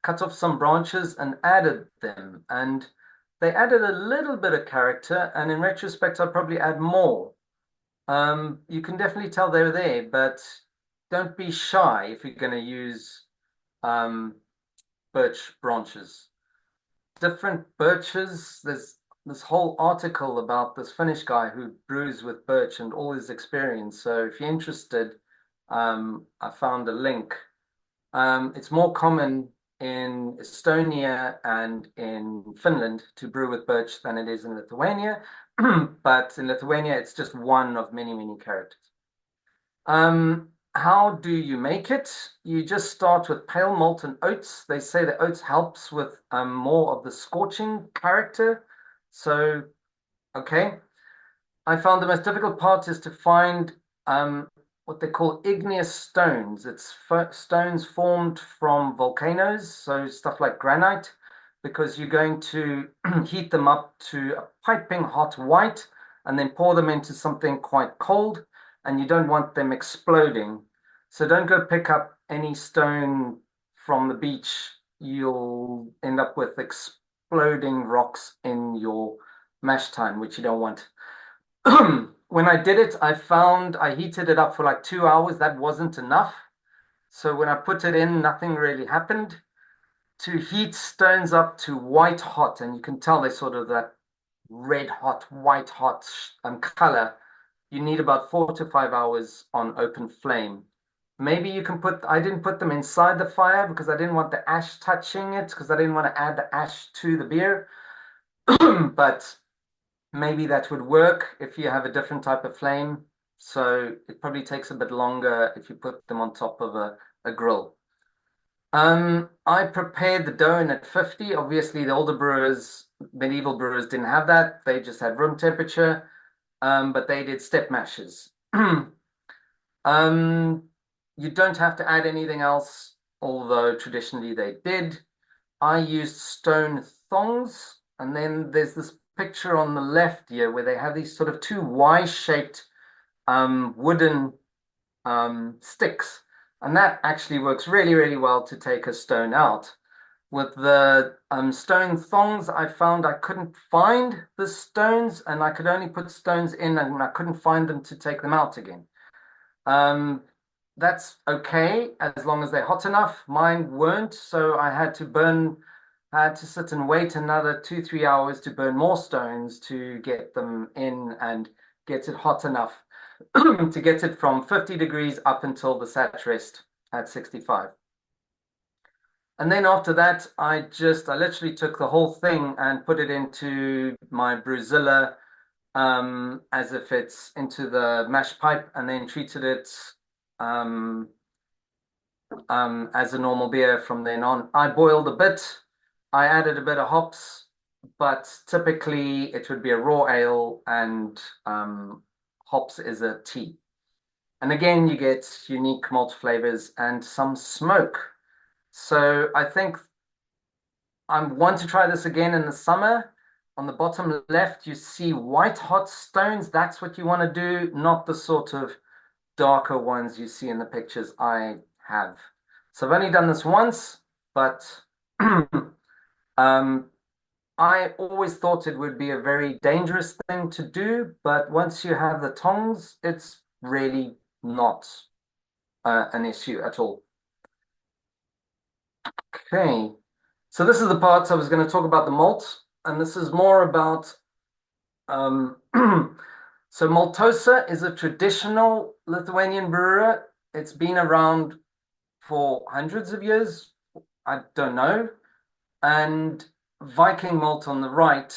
cut off some branches and added them. And they added a little bit of character, and in retrospect, I'll probably add more. You can definitely tell they're there, but don't be shy if you're going to use um, birch branches. Different birches. There's this whole article about this Finnish guy who brews with birch and all his experience. So if you're interested, I found a link. It's more common in Estonia and in Finland to brew with birch than it is in Lithuania. But in Lithuania, it's just one of many, many characters. How do you make it? You just start with pale malt and oats. They say that oats helps with more of the scorching character. So, okay. I found the most difficult part is to find what they call igneous stones. It's stones formed from volcanoes, so stuff like granite, because you're going to heat them up to a piping hot white and then pour them into something quite cold, and you don't want them exploding. So don't go pick up any stone from the beach. You'll end up with exploding rocks in your mash tun, which you don't want. When I did it, I found I heated it up for like 2 hours. That wasn't enough. So when I put it in, nothing really happened. To heat stones up to white hot, and you can tell they sort of that red hot, white hot color, you need about 4 to 5 hours on open flame. Maybe you can put, I didn't put them inside the fire because I didn't want the ash touching it because I didn't want to add the ash to the beer. But maybe that would work if you have a different type of flame. So it probably takes a bit longer if you put them on top of a grill. I prepared the dough in at 50. Obviously, the older brewers, medieval brewers didn't have that. They just had room temperature, but they did step mashes. Um, you don't have to add anything else, although traditionally they did. I used stone thongs, and then there's this picture on the left here where they have these sort of two Y-shaped wooden sticks, and that actually works really, really well to take a stone out. With the stone thongs, I found I couldn't find the stones, and I could only put stones in, and I couldn't find them to take them out again. Um, that's okay as long as they're hot enough. Mine weren't, so I had to sit and wait another 2, 3 hours to burn more stones to get them in and get it hot enough to get it from 50 degrees up until the sat rest at 65. And then after that, I literally took the whole thing and put it into my Brewzilla as if it's into the mash pipe and then treated it um, as a normal beer from then on. I boiled a bit, I added a bit of hops, but typically it would be a raw ale and hops is a tea. And again, you get unique malt flavors and some smoke. So I think I want to try this again in the summer. On the bottom left, you see white hot stones. That's what you want to do, not the sort of darker ones you see in the pictures I have. So I've only done this once, but um, I always thought it would be a very dangerous thing to do, but once you have the tongs, it's really not an issue at all. Okay, so this is the part I was going to talk about the malt, and this is more about um, so Maltosa is a traditional Lithuanian brewer. It's been around for hundreds of years. I don't know. And Viking malt on the right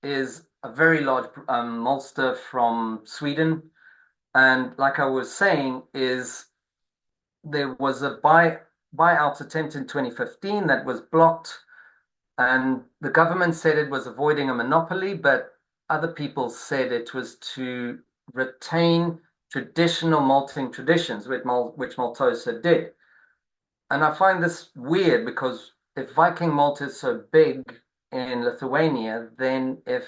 is a very large maltster from Sweden. And like I was saying, is there was a buyout attempt in 2015 that was blocked, and the government said it was avoiding a monopoly, but other people said it was to retain traditional malting traditions, which Maltosa did. And I find this weird because if Viking malt is so big in Lithuania, then if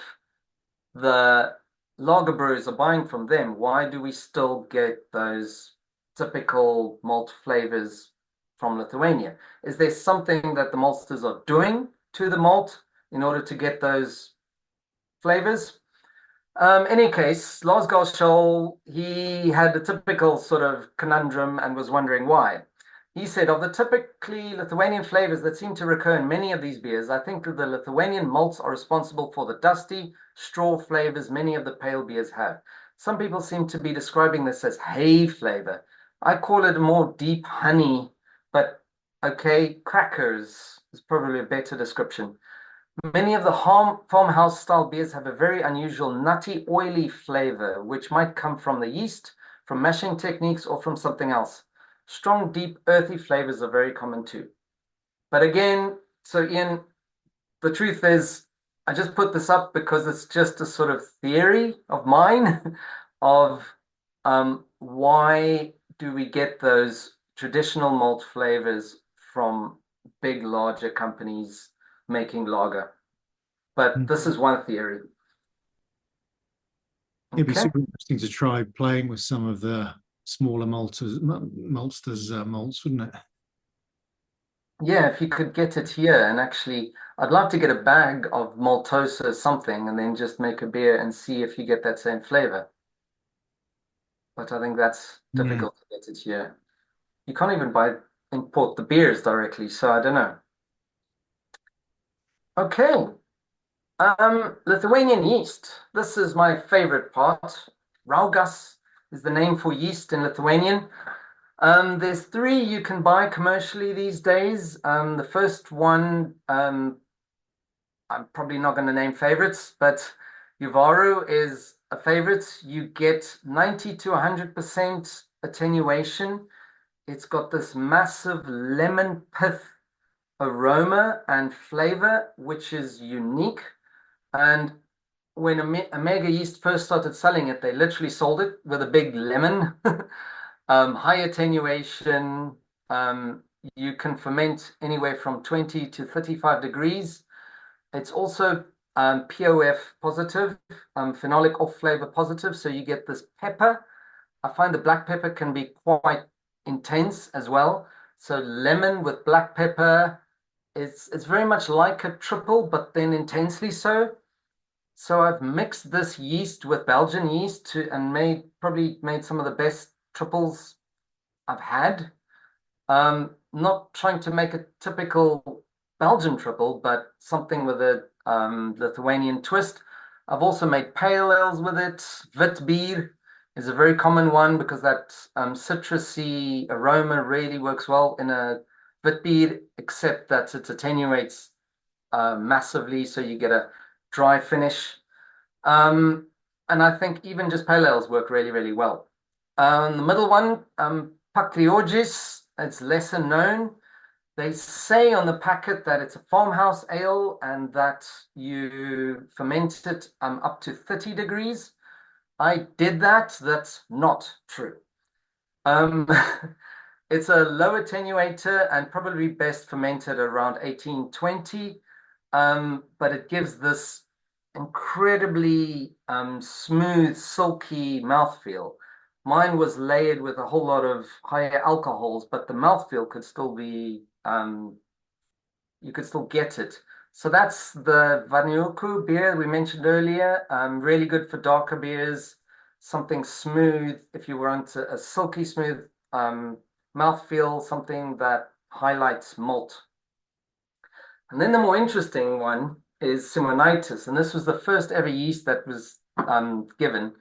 the lager brewers are buying from them, why do we still get those typical malt flavors from Lithuania? Is there something that the maltsters are doing to the malt in order to get those flavors? Any case, Lars Scholl, he had a typical sort of conundrum and was wondering why. He said, of the typically Lithuanian flavors that seem to recur in many of these beers, I think that the Lithuanian malts are responsible for the dusty straw flavors many of the pale beers have. Some people seem to be describing this as hay flavor. I call it a more deep honey, but okay, crackers is probably a better description. Many of the farmhouse style beers have a very unusual nutty, oily flavor, which might come from the yeast, from mashing techniques, or from something else. Strong, deep, earthy flavors are very common too. But again, so Ian, the truth is, I just put this up because it's just a sort of theory of mine of why do we get those traditional malt flavors from big, larger companies making lager. But this is one theory. It'd be Okay. super interesting to try playing with some of the smaller maltsters malts, wouldn't it? Yeah, if you could get it here and actually, I'd love to get a bag of Maltosa something and then just make a beer and see if you get that same flavor. But I think that's Yeah. difficult to get it here. You can't even import the beers directly, so I don't know. Okay. Lithuanian yeast. This is my favorite part. Raugas is the name for yeast in Lithuanian. There's three you can buy commercially these days. The first one, I'm probably not going to name favorites, but Yuvaru is a favorite. You get 90 to 100% attenuation. It's got this massive lemon pith aroma and flavor, which is unique. And when Omega Yeast first started selling it, they literally sold it with a big lemon. High attenuation. Um, you can ferment anywhere from 20 to 35 degrees. It's also POF positive, phenolic off flavor positive. So you get this pepper. I find the black pepper can be quite intense as well. So lemon with black pepper, it's very much like a triple, but then intensely so. So I've mixed this yeast with Belgian yeast and probably made some of the best triples I've had. Not trying to make a typical Belgian triple, but something with a Lithuanian twist. I've also made pale ales with it. Witbier is a very common one because that citrusy aroma really works well in a Witbier, except that it attenuates massively, so you get a dry finish. And I think even just pale ales work really, really well. The middle one, Patriogis, it's lesser known. They say on the packet that it's a farmhouse ale and that you ferment it up to 30 degrees. I did that. That's not true. Um, it's a low attenuator and probably best fermented around 1820. But it gives this incredibly smooth, silky mouthfeel. Mine was layered with a whole lot of higher alcohols, but the mouthfeel could still be, you could still get it. So that's the Vanuku beer we mentioned earlier. Really good for darker beers, something smooth. If you want a silky smooth mouthfeel, something that highlights malt. And then the more interesting one is Simonitis, and this was the first ever yeast that was given.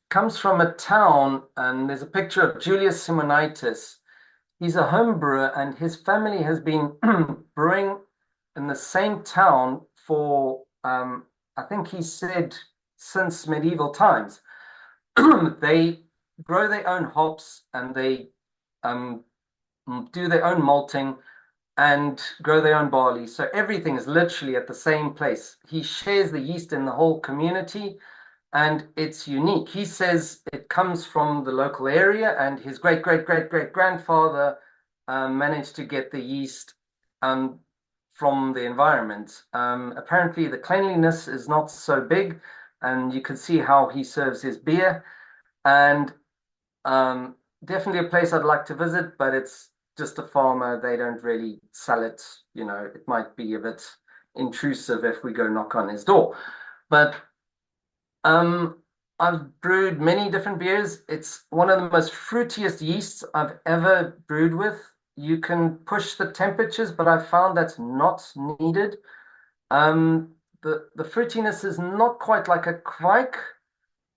Comes from a town, and there's a picture of Julius Simonitis. He's a home brewer, and his family has been brewing in the same town for, I I think he said since medieval times. They grow their own hops and they um, do their own malting and grow their own barley. So everything is literally at the same place. He shares the yeast in the whole community and it's unique. He says it comes from the local area, and his great great great great grandfather managed to get the yeast um, from the environment. Apparently, the cleanliness is not so big, and you can see how he serves his beer. And definitely a place I'd like to visit, but it's just a farmer. They don't really sell it. You know, it might be a bit intrusive if we go knock on his door. But I've brewed many different beers. It's one of the most fruitiest yeasts I've ever brewed with. You can push the temperatures, but I found that's not needed. Um, the fruitiness is not quite like a quake,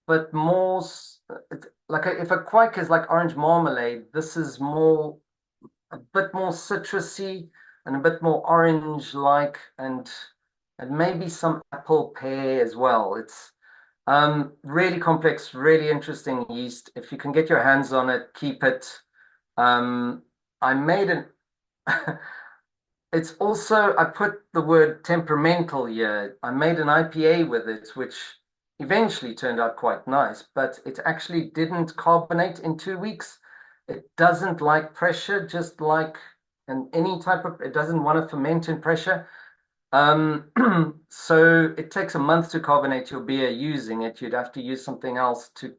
but more it's like if a quake is like orange marmalade, this is more a bit more citrusy and a bit more orange-like, and maybe some apple pear as well. It's really complex, really interesting yeast. If you can get your hands on it, keep it. Um, I made an It's also, I put the word temperamental here. I made an IPA with it, which eventually turned out quite nice, but it actually didn't carbonate in 2 weeks. It doesn't like pressure, just like any type of, it doesn't want to ferment in pressure. Um, so it takes a month to carbonate your beer using it. You'd have to use something else to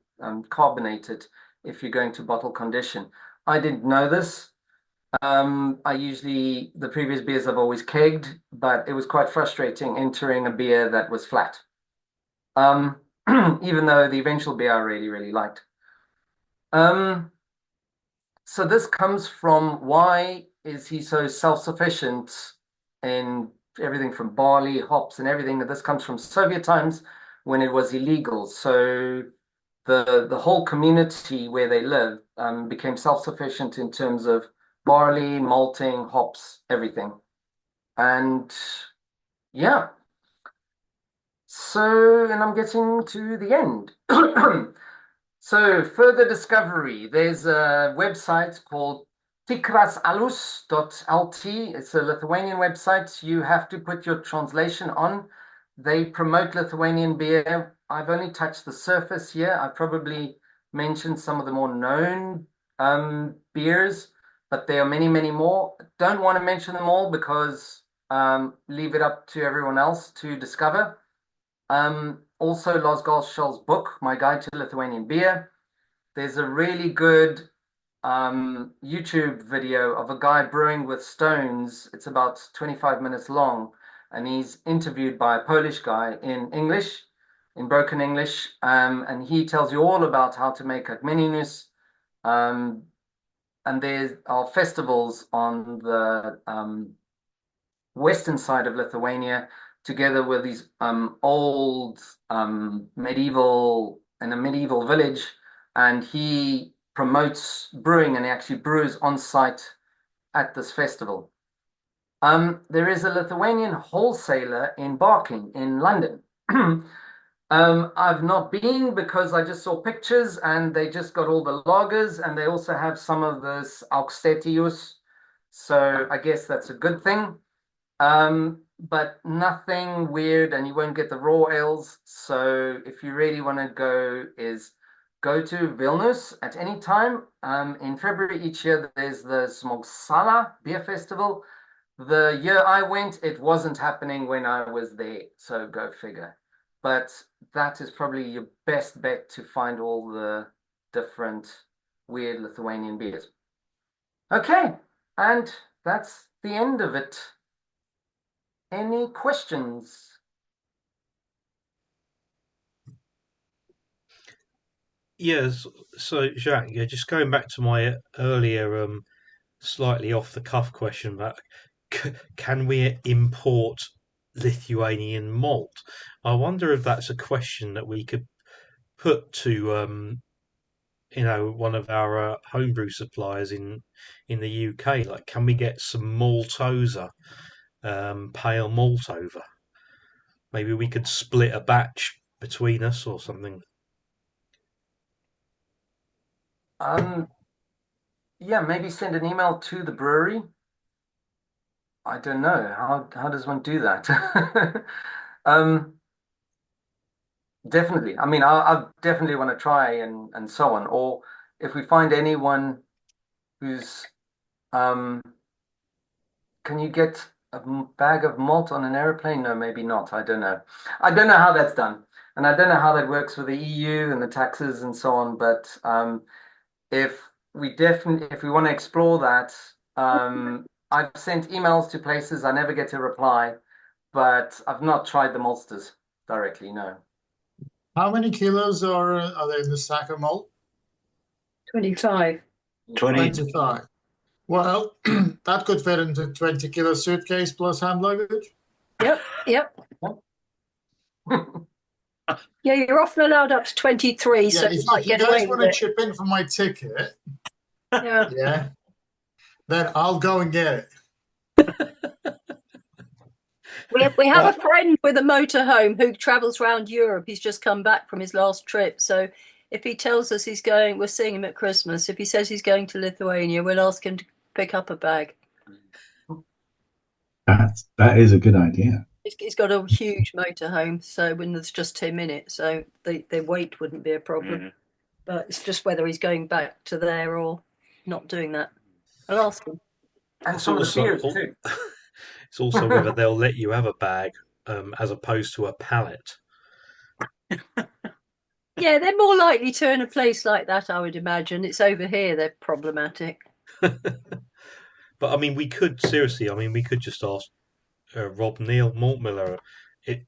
carbonate it if you're going to bottle condition. I didn't know this. The previous beers I've always kegged, but it was quite frustrating entering a beer that was flat. Um, even though the eventual beer I really, really liked. Um, so this comes from why is he so self-sufficient in everything from barley, hops, and everything? This comes from Soviet times when it was illegal. So the whole community where they live became self-sufficient in terms of barley, malting, hops, everything. And yeah, so and I'm getting to the end. So further discovery, there's a website called tikrasalus.lt. It's a Lithuanian website. You have to put your translation on. They promote Lithuanian beer. I've only touched the surface here. I probably mentioned some of the more known beers, but there are many, many more. Don't want to mention them all because leave it up to everyone else to discover. Also, Los book, My Guide to Lithuanian Beer. There's a really good YouTube video of a guy brewing with stones. It's about 25 minutes long, and he's interviewed by a Polish guy in English, in broken English, and he tells you all about how to make agmeninus. Um, and there are festivals on the western side of Lithuania, together with these old medieval in a medieval village, and he promotes brewing and he actually brews on site at this festival. There is a Lithuanian wholesaler in Barking in London. I've not been because I just saw pictures and they just got all the lagers and they also have some of this Auxtetius. So I guess that's a good thing. But nothing weird, and you won't get the raw ales. So if you really want to go, is go to Vilnius at any time. In February each year, there's the Smogsala Beer Festival. The year I went, it wasn't happening when I was there, so go figure. But that is probably your best bet to find all the different weird Lithuanian beers. Okay, and that's the end of it. Any questions? Yes. So, Jacques, yeah, just going back to my earlier, slightly off the cuff question about can we import Lithuanian malt? I wonder if that's a question that we could put to, one of our homebrew suppliers in the UK. Like, can we get some Maltosa, pale malt over? Maybe we could split a batch between us or something. Um, yeah, maybe send an email to the brewery. I don't know. How does one do that? Um, definitely. I mean, I definitely want to try and so on. Or if we find anyone who's can you get a bag of malt on an airplane? No, maybe not. I don't know. I don't know how that's done. And I don't know how that works with the EU and the taxes and so on. But if if we want to explore that, I've sent emails to places. I never get a reply, but I've not tried the maltsters directly. No. How many kilos are there in the sack of malt? 25. 25. Well, that could fit into 20-kilo suitcase plus hand luggage. Yep. Yeah, you're often allowed up to 23, so Yeah, you if might you get away guys with want to it. chip in for my ticket, Yeah. yeah, then I'll go and get it. We have a friend with a motorhome who travels around Europe. He's just come back from his last trip. So if he tells us he's going, we're seeing him at Christmas. If he says he's going to Lithuania, we'll ask him to pick up a bag. That is a good idea. He's got a huge motorhome, so when there's just 2 minutes, so the weight wouldn't be a problem. But it's just whether he's going back to there or not doing that. I'll ask him. And It's some of the also beers too. it's also whether they'll let you have a bag as opposed to a pallet. Yeah, they're more likely to in a place like that, I would imagine. It's over here they're problematic. But I mean, we could seriously. I mean, we could just ask Rob Neal, malt miller. I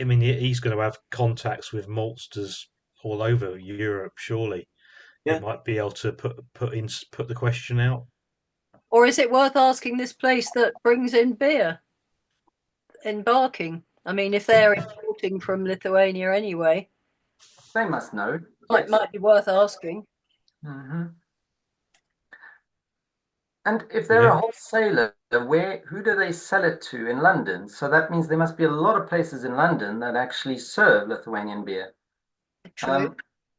mean, he's going to have contacts with maltsters all over Europe. Surely, he Yeah. might be able to put the question out. Or is it worth asking this place that brings in beer embarking? I mean, if they're importing from Lithuania anyway, They must know. it Yes. might be worth asking. Mhm. And if they're Yeah. a wholesaler, who do they sell it to in London? So that means there must be a lot of places in London that actually serve Lithuanian beer. True.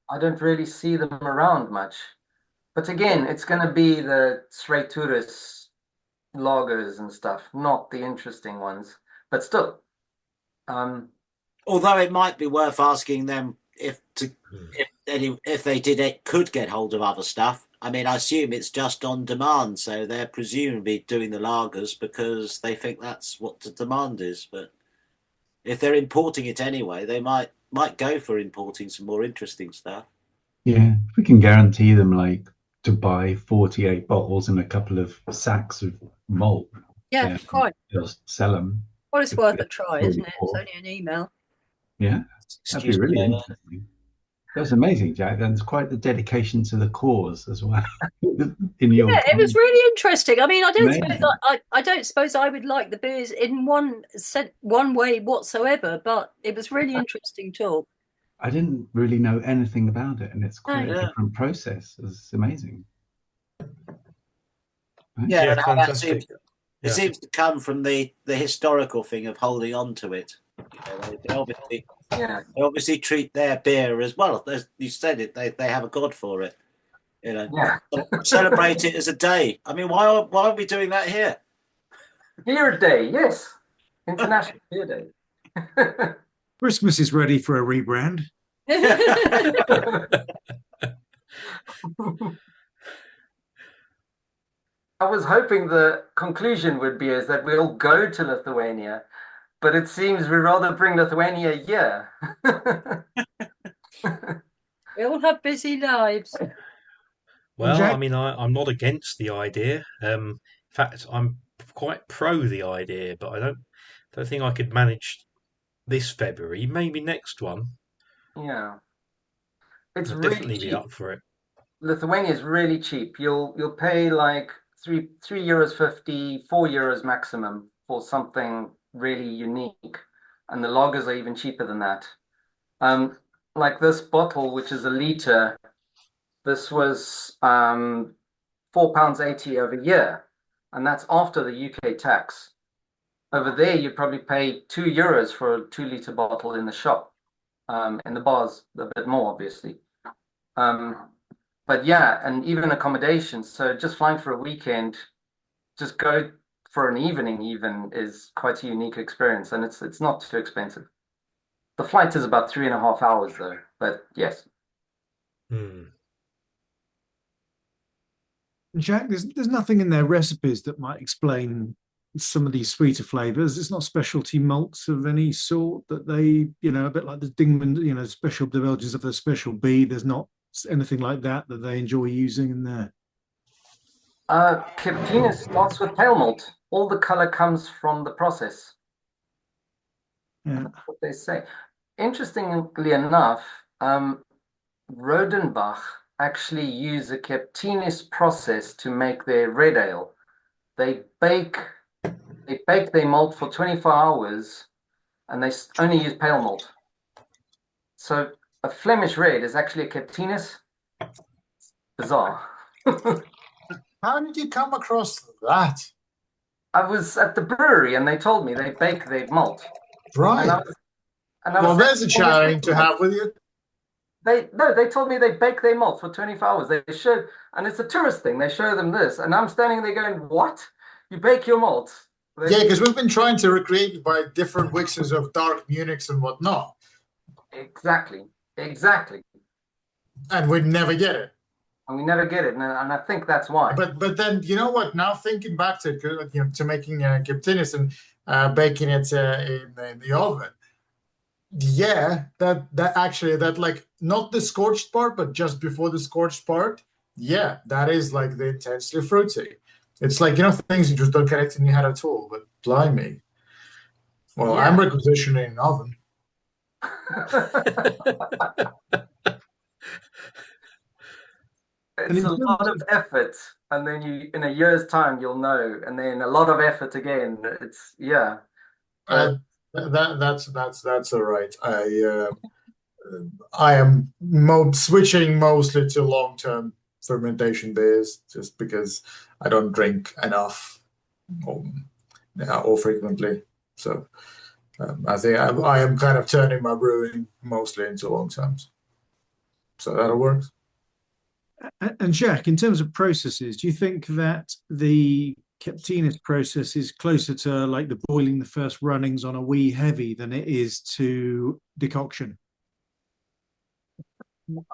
I don't really see them around much. But again, it's going to be the Sreituris lagers and stuff, not the interesting ones. But still, Although it might be worth asking them if they could get hold of other stuff. I mean, I assume it's just on demand, so they're presumably doing the lagers because they think that's what the demand is. But if they're importing it anyway, they might go for importing some more interesting stuff. Yeah, if we can guarantee them like to buy 48 bottles and a couple of sacks of malt, Yeah, quite. they'll sell them. Well, it's worth a try, isn't it? It's only an email. Yeah, that'd be really interesting. That's amazing, Jack. That's quite the dedication to the cause as well. In your Yeah, it was really interesting. I mean, I Amazing. don't suppose I would like the beers in one way whatsoever, but it was really interesting talk. I didn't really know anything about it, and it's quite a Yeah. different process. It's amazing. Yeah, Yeah, and how that fantastic. it seems to come from the historical thing of holding on to it. You know, they obviously treat their beer as well. As you said it, they have a god for it. You know, celebrate it as a day. I mean, why are we doing that here? Beer Day, yes. International Beer Day. Christmas is ready for a rebrand. I was hoping the conclusion would be is that we'll go to Lithuania, but it seems we rather bring Lithuania here. We all have busy lives. Well, Jack? I mean, I'm not against the idea. In fact, I'm quite pro the idea, but I don't think I could manage this February. Maybe next one. Yeah. It's I'd really definitely be cheap. up for it. Lithuania is really cheap. You'll pay like €3, 50, €4 maximum for something really unique. And the lagers are even cheaper than that. Like this bottle, which is a liter, this was £4.80 over year, and that's after the UK tax. Over there, you'd probably pay €2 for a 2 liter bottle in the shop. In the bars, a bit more, obviously. But yeah, and even accommodation. So just flying for a weekend, just go for an evening even is quite a unique experience, and it's not too expensive. The flight is about 3.5 hours though, but yes. Hmm. Jack, there's nothing in their recipes that might explain some of these sweeter flavors. It's not specialty malts of any sort that they, a bit like the Dingman, special the Belgians have a special B. There's not anything like that that they enjoy using in there. Kiptina starts with pale malt. All the color comes from the process. Yeah. That's what they say. Interestingly enough, Rodenbach actually use a Kiptinis process to make their red ale. They bake their malt for 24 hours, and they only use pale malt. So a Flemish red is actually a Kiptinis. Bizarre. How did you come across that? I was at the brewery and they told me they bake their malt. Right. Well, there's a challenge to have with you. They told me they bake their malt for 24 hours. They showed, and it's a tourist thing. They show them this, and I'm standing there going, "What? You bake your malt?" Yeah, because we've been trying to recreate it by different mixes of dark Munichs and whatnot. Exactly. And we never get it. And we never get it, and I think that's why. But then you know what? Now thinking back to it, to making Kiptinis and baking it in the oven. Yeah, that actually like not the scorched part, but just before the scorched part. Yeah, that is like the intensely fruity. It's like things you just don't get it in your head at all. But blimey, well, yeah. I'm requisitioning an oven. It's a lot of effort, and then in a year's time you'll know, and then a lot of effort again. It's that's all right. I am switching mostly to long-term fermentation beers just because I don't drink enough or frequently. So I think I am kind of turning my brewing mostly into long terms. So that'll work. And Jacques, in terms of processes, do you think that the Kiptinis process is closer to like the boiling the first runnings on a wee heavy than it is to decoction?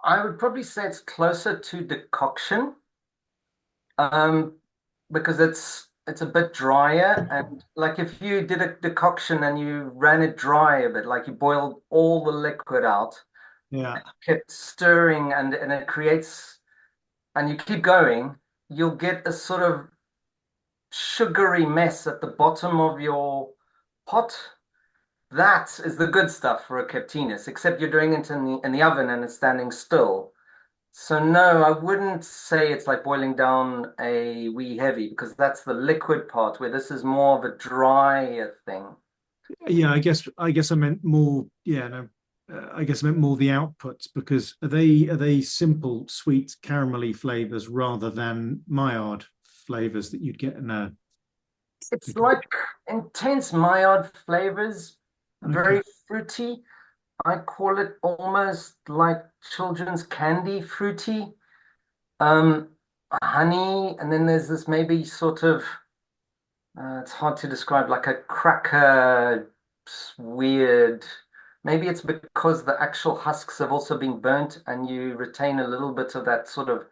I would probably say it's closer to decoction, because it's a bit drier, and like if you did a decoction and you ran it dry a bit, like you boiled all the liquid out, yeah, kept stirring, and it creates, and you keep going, you'll get a sort of sugary mess at the bottom of your pot. That is the good stuff for a Kiptinis, except you're doing it in the oven and it's standing still. So no, I wouldn't say it's like boiling down a wee heavy, because that's the liquid part, where this is more of a drier thing. Yeah, I guess I meant more. Yeah, no, I guess I meant more the outputs, because are they simple, sweet, caramelly flavors rather than Maillard flavors that you'd get in a? It's like intense Maillard flavors, very fruity. I call it almost like children's candy fruity. Honey, and then there's this maybe sort of, it's hard to describe, like a cracker, weird. Maybe it's because the actual husks have also been burnt and you retain a little bit of that sort of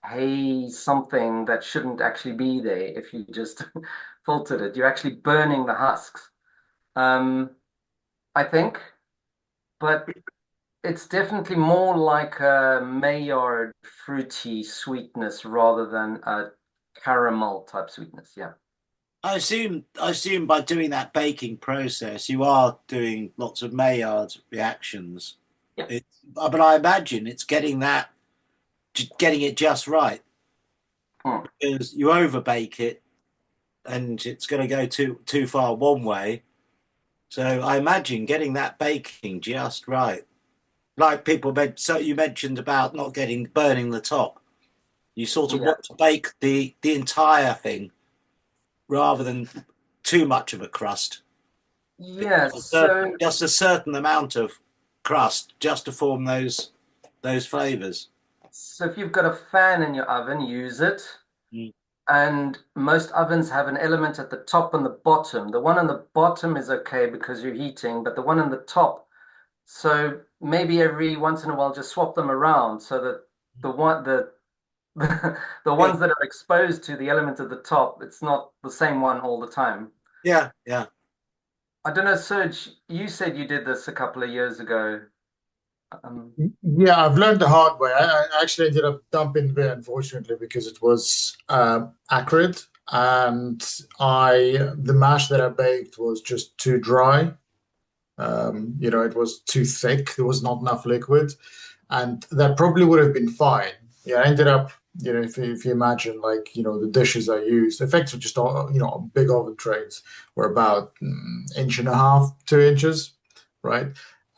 hay something that shouldn't actually be there if you just filtered it. You're actually burning the husks, I think. But it's definitely more like a Maillard fruity sweetness rather than a caramel type sweetness. Yeah. I assume by doing that baking process, you are doing lots of Maillard reactions. Yeah. But I imagine it's getting it just right. Because you overbake it, and it's going to go too far one way. So I imagine getting that baking just right. Like so you mentioned about not burning the top. You sort of want to bake the entire thing rather than too much of a crust. Yes. So Just a certain amount of crust just to form those flavors. if you've got a fan in your oven, use it. Mm. And most ovens have an element at the top and the bottom. The one on the bottom is okay because you're heating, but the one on the top, so maybe every once in a while just swap them around so that the the Yeah, ones that are exposed to the element at the top, it's not the same one all the time. yeah, yeah. I don't know, Serge, you said you did this a couple of years ago. Um, Yeah, I've learned the hard way. I actually ended up dumping beer, unfortunately, because it was acrid, and the mash that I baked was just too dry. It was too thick. There was not enough liquid, and that probably would have been fine. Yeah, I ended up, if you imagine, like, the dishes I used, effectively just, big oven trays were about inch and a half, 2 inches, right?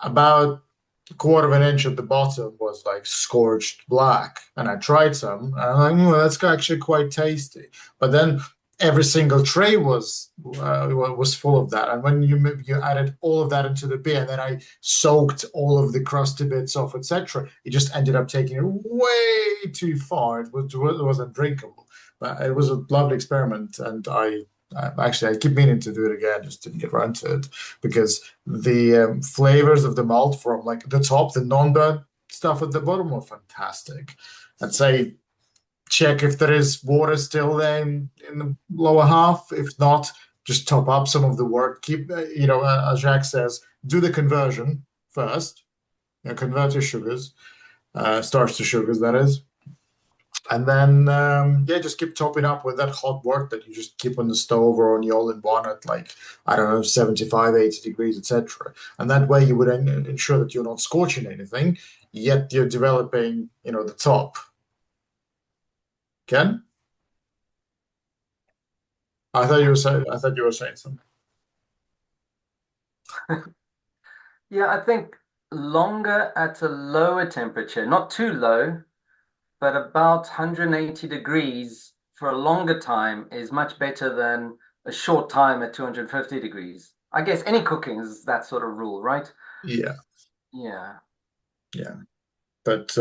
About a quarter of an inch at the bottom was like scorched black, and I tried some, and I'm like, that's actually quite tasty. But then every single tray was full of that, and when you added all of that into the beer, and then I soaked all of the crusty bits off, etc., it just ended up taking it way too far. It wasn't drinkable, but it was a lovely experiment, and I keep meaning to do it again, just didn't get around to it because the flavors of the malt from like the top, the non-burnt stuff at the bottom were fantastic. I'd say check if there is water still there in the lower half. If not, just top up some of the work. Keep, as Jacques says, do the conversion first. Convert your sugars, starch to sugars, that is. And then, just keep topping up with that hot work that you just keep on the stove or on the all-in-one at, like, I don't know, 75, 80 degrees, etc. And that way you would ensure that you're not scorching anything, yet you're developing, the top. Ken? I thought you were saying something. yeah, I think longer at a lower temperature, not too low, but about 180 degrees for a longer time is much better than a short time at 250 degrees. I guess any cooking is that sort of rule, right? Yeah, Yeah. yeah. But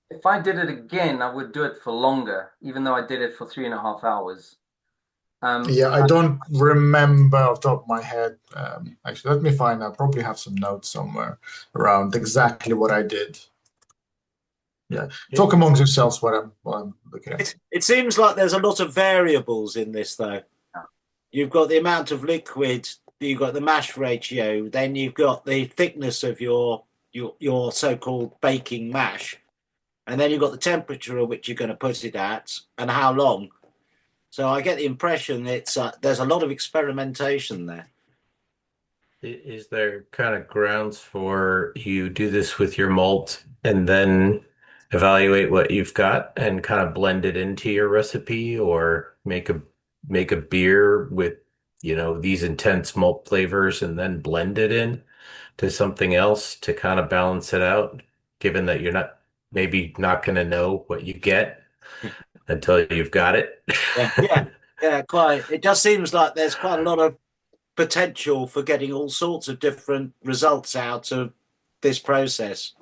If I did it again, I would do it for longer, even though I did it for 3.5 hours. yeah, I don't remember off the top of my head. Actually, let me find. I probably have some notes somewhere around exactly what I did. Yeah, talk amongst yourselves what I'm looking at. It seems like there's a lot of variables in this, though. You've got the amount of liquid, you've got the mash ratio, then you've got the thickness of your so-called baking mash, and then you've got the temperature at which you're going to put it at and how long. So I get the impression there's a lot of experimentation there. Is there kind of grounds for you do this with your malt and then evaluate what you've got and kind of blend it into your recipe or make a beer with, these intense malt flavors and then blend it in to something else to kind of balance it out, given that you're maybe not going to know what you get until you've got it. Yeah, quite. It just seems like there's quite a lot of potential for getting all sorts of different results out of this process.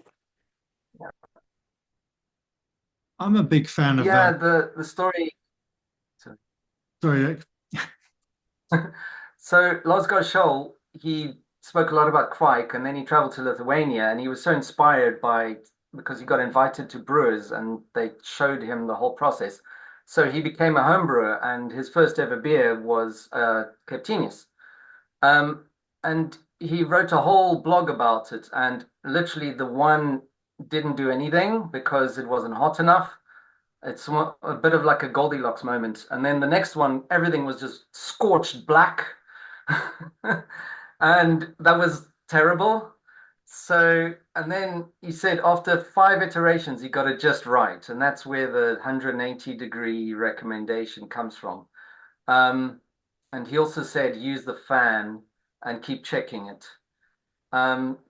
I'm a big fan of Yeah, the story. Sorry, So Losgar Scholl, he spoke a lot about Quake, and then he traveled to Lithuania, and he was so inspired because he got invited to brewers, and they showed him the whole process. So he became a home brewer, and his first ever beer was Captinius. And he wrote a whole blog about it, and literally the one didn't do anything because it wasn't hot enough. It's a bit of like a Goldilocks moment. And then the next one, everything was just scorched black. And that was terrible. So, and then he said after 5 iterations, he got it just right. And that's where the 180-degree recommendation comes from. And he also said use the fan and keep checking it.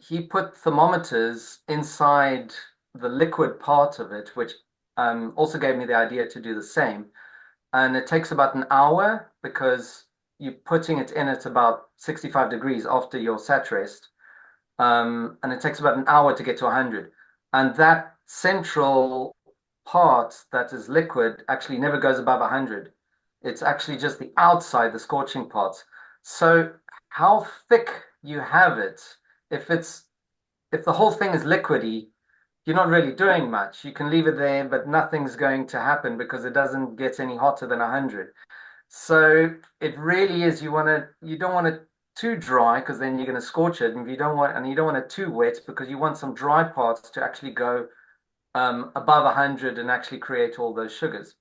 He put thermometers inside the liquid part of it, which also gave me the idea to do the same. And it takes about an hour because you're putting it in at about 65 degrees after your sat rest, and it takes about an hour to get to 100. And that central part that is liquid actually never goes above 100. It's actually just the outside, the scorching parts. So how thick you have it, if the whole thing is liquidy, you're not really doing much. You can leave it there, but nothing's going to happen because it doesn't get any hotter than 100. So it really is, you don't want it too dry because then you're going to scorch it, and you don't want it too wet because you want some dry parts to actually go above 100 and actually create all those sugars.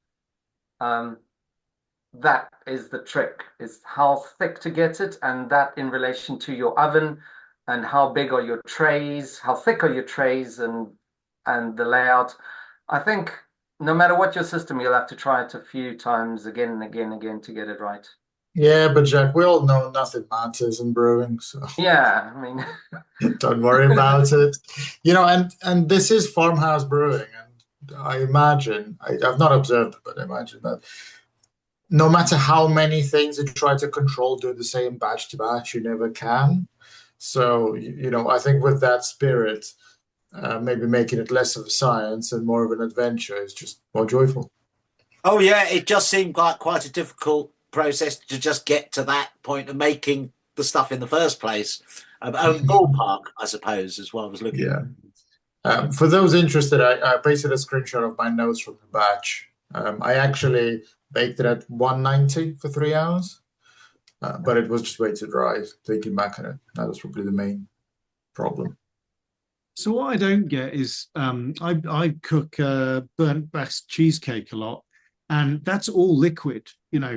That is the trick, is how thick to get it, and that in relation to your oven and how big are your trays, how thick are your trays, and the layout. I think no matter what your system, you'll have to try it a few times again and again and again to get it right. Yeah, but Jack, we all know nothing matters in brewing, so Yeah, I mean, don't worry about it. And this is farmhouse brewing, and I imagine, I've not observed it, but I imagine that no matter how many things you try to control, do the same batch to batch, you never can. So, I think with that spirit, maybe making it less of a science and more of an adventure is just more joyful. Oh yeah, it just seemed like quite a difficult process to just get to that point of making the stuff in the first place. Ballpark, I suppose, is what I was looking at. For those interested, I pasted a screenshot of my notes from the batch. I actually baked it at 190 for 3 hours, but it was just way too dry. Thinking back on it, that was probably the main problem. So what I don't get is I cook burnt Basque cheesecake a lot, and that's all liquid,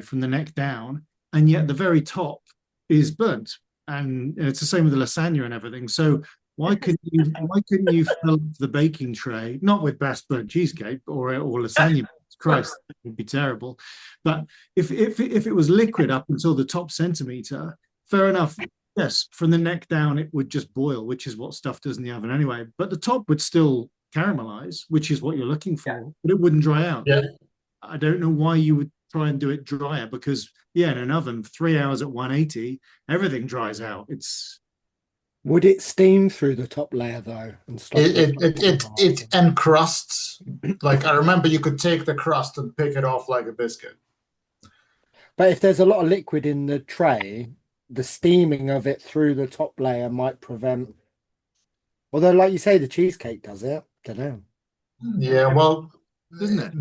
from the neck down, and yet the very top is burnt, and it's the same with the lasagna and everything. So why couldn't you fill the baking tray not with Basque burnt cheesecake or lasagna? Christ, that would be terrible. But if it was liquid up until the top centimeter, fair enough. Yes, from the neck down, it would just boil, which is what stuff does in the oven anyway. But the top would still caramelize, which is what you're looking for, but it wouldn't dry out. Yeah. I don't know why you would try and do it drier, because, in an oven, 3 hours at 180, everything dries out. Would it steam through the top layer, though? And stop it encrusts. Like, I remember you could take the crust and pick it off like a biscuit. But if there's a lot of liquid in the tray, the steaming of it through the top layer might prevent. Although, like you say, the cheesecake does it. Don't know. Yeah, well, Doesn't it?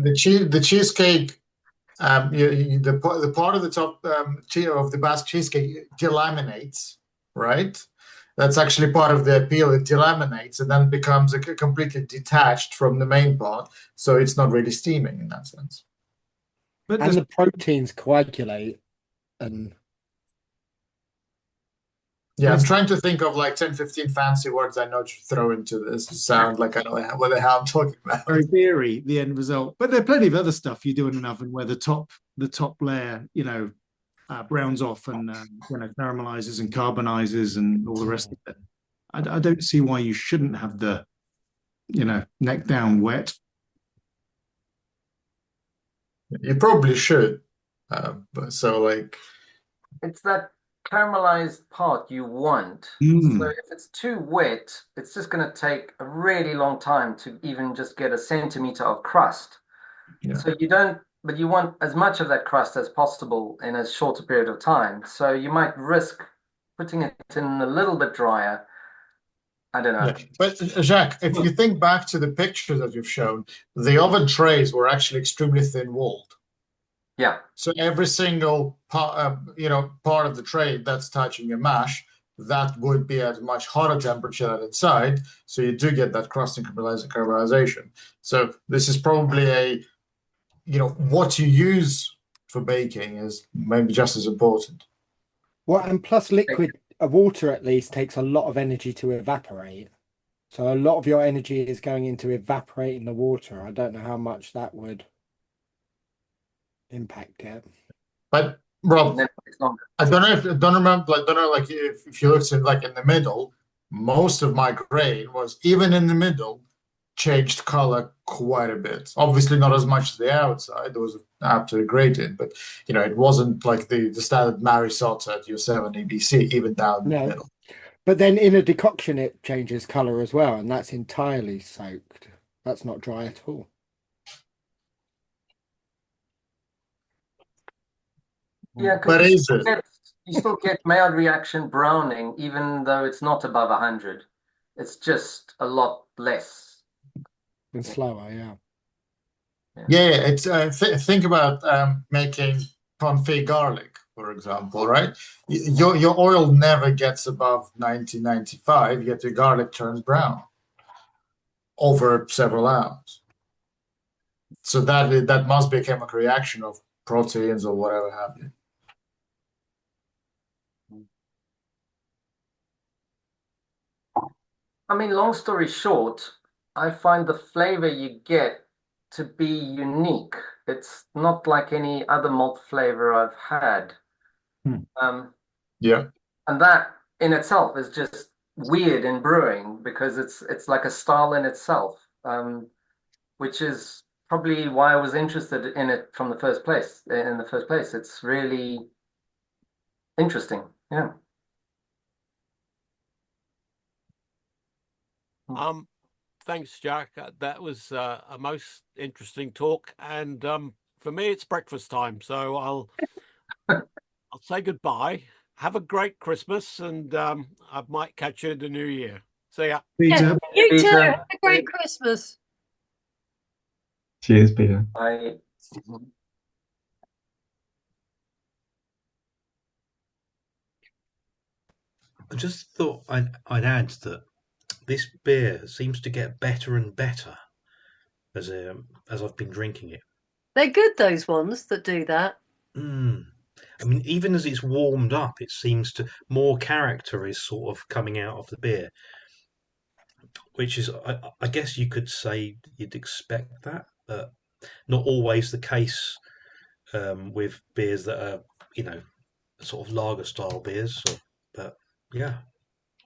The cheesecake, the part of the top of the Basque cheesecake delaminates, right? That's actually part of the appeal. It delaminates and then becomes completely detached from the main part, so it's not really steaming in that sense. But And the proteins coagulate and. Yeah, I'm trying to think of like 10, 15 fancy words I know to throw into this to sound like I know what the hell I'm talking about. very theory, the end result. But there are plenty of other stuff you do in an oven where the top layer, browns off and caramelizes and carbonizes and all the rest of it. I don't see why you shouldn't have the, neck down wet. You probably should. But so like, it's that caramelized part you want. Mm. So if it's too wet, it's just going to take a really long time to even just get a centimeter of crust. Yeah. So but you want as much of that crust as possible in as short a period of time. So you might risk putting it in a little bit drier. I don't know. Yeah. But Jacques, if you think back to the pictures that you've shown, the oven trays were actually extremely thin-walled. Yeah. So every single part of the tray that's touching your mash, that would be at a much hotter temperature than inside. So you do get that crusting caramelization. So this is probably what you use for baking is maybe just as important. Well, and plus liquid water at least takes a lot of energy to evaporate. So a lot of your energy is going into evaporating the water. I don't know how much that would impact it. But Rob, I don't know if you looked at like in the middle, most of my grain was even in the middle changed color quite a bit. Obviously, not as much as the outside. There was absolutely great in, but it wasn't like the standard Marais at your 70 BC, even down the No. middle. But then in a decoction, it changes color as well, and that's entirely soaked. That's not dry at all. Yeah, But because is it? you still get Maillard reaction browning, even though it's not above 100. It's just a lot less. And slower, yeah. Yeah, it's think about making confit garlic, for example, right? Your oil never gets above 90-95, yet your garlic turns brown over several hours. So that must be a chemical reaction of proteins or whatever have you. I mean, long story short, I find the flavor you get to be unique. It's not like any other malt flavor I've had. Yeah. And that in itself is just weird in brewing because it's like a style in itself, which is probably why I was interested in it from the first place. In the first place, it's really interesting. Yeah. Thanks, Jack. That was a most interesting talk, and for me, it's breakfast time, so I'll say goodbye. Have a great Christmas, and I might catch you in the new year. See ya. Peter. Yeah, you too. Peter. Have a great Christmas. Cheers, Peter. I just thought I'd add that this beer seems to get better and better as I've been drinking it. They're good, those ones that do that. I mean, even as it's warmed up, it seems to more character is sort of coming out of the beer, which is, I guess you could say you'd expect that, but not always the case with beers that are, sort of lager style beers. But yeah.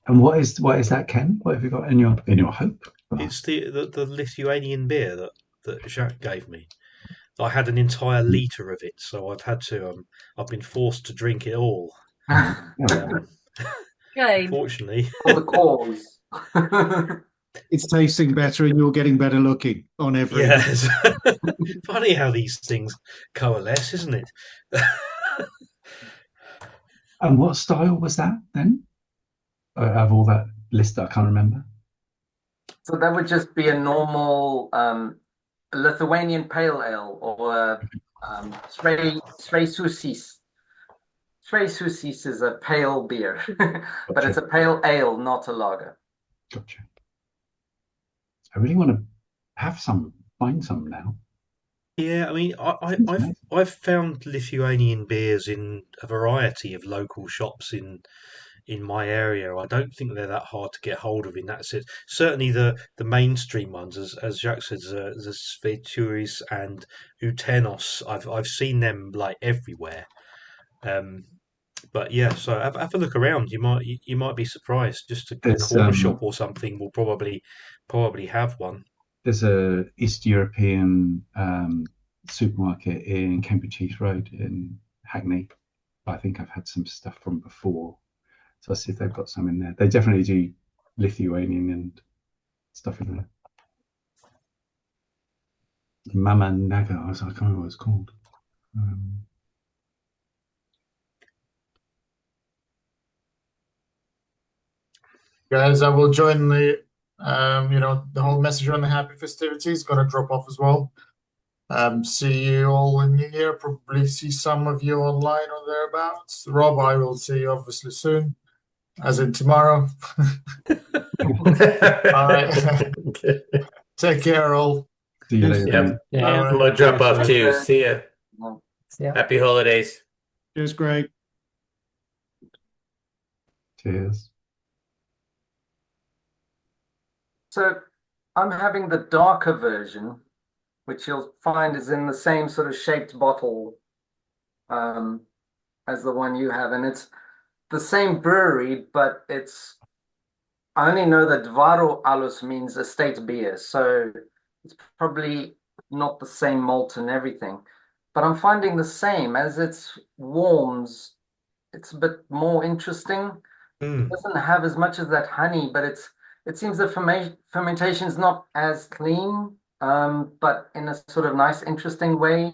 And what is that, Ken? What have you got in your hope? It's the Lithuanian beer that Jacques gave me. I had an entire litre of it, so I've had to. I've been forced to drink it all. Unfortunately, for the cause. It's tasting better, and you're getting better looking on every. Yes. Funny how these things coalesce, isn't it? And what style was that then? Of all that list, I can't remember. So that would just be a normal Lithuanian pale ale or Srei Susis. Srei Susis is a pale beer, but it's a pale ale, not a lager. Gotcha. I really want to find some now. Yeah, I mean, I've found Lithuanian beers in a variety of local shops in my area. I don't think they're that hard to get hold of in that sense. Certainly the mainstream ones, as Jacques said, the Sveturis and Utenos, I've seen them like everywhere. But yeah, so have a look around. You might be surprised. Just a corner shop or something will probably have one. There's a East European supermarket in Cambridge Heath Road in Hackney. I think I've had some stuff from before. So I'll see if they've got some in there. They definitely do Lithuanian and stuff in there. Mama Naga, I can't remember what it's called. Guys, I will join the whole message on the happy festivities. Going to drop off as well. See you all in New Year. Probably see some of you online or thereabouts. Rob, I will see you obviously soon, as in tomorrow. All right. Take care, all. See you later. Yep. I'm gonna drop off too. See ya. Happy holidays. Cheers, Greg. Cheers. So I'm having the darker version, which you'll find is in the same sort of shaped bottle as the one you have. And it's the same brewery, but I only know that Varo Alus means estate beer, so it's probably not the same malt and everything. But I'm finding the same as it warms, it's a bit more interesting. It Mm, doesn't have as much of that honey, but it seems the fermentation is not as clean, but in a sort of nice, interesting way,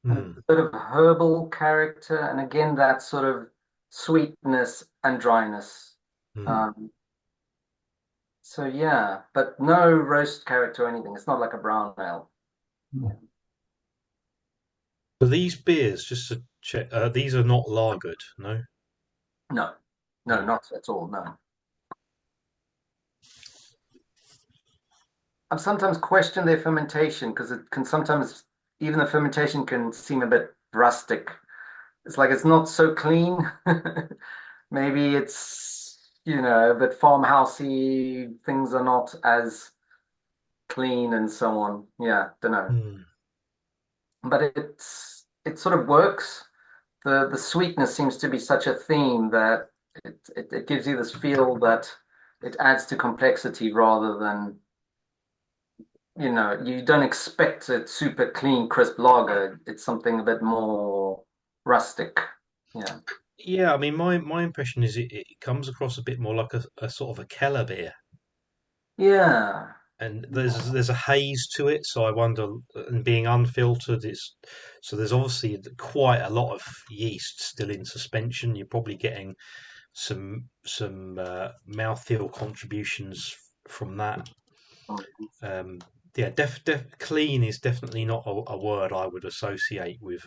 and a mm, bit of herbal character, and again that sort of sweetness and dryness. mm. Um, so yeah, but no roast character or anything. It's not like a brown ale. So these beers, just to check, these are not lagered, no? No, no, No. not at all. No. I sometimes question their fermentation because it can sometimes, even the fermentation can seem a bit rustic. It's like it's not so clean. Maybe it's, a bit farmhousey. Things are not as clean and so on. Yeah, don't know. Mm, But it sort of works. The sweetness seems to be such a theme that it gives you this feel that it adds to complexity rather than, you don't expect a super clean, crisp lager. It's something a bit more rustic. Yeah. yeah, I mean, my impression is it comes across a bit more like a sort of a Keller beer, Yeah. and there's a haze to it. So I wonder, and being unfiltered, it's so there's obviously quite a lot of yeast still in suspension. You're probably getting some mouthfeel contributions from that. Yeah, clean is definitely not a word I would associate with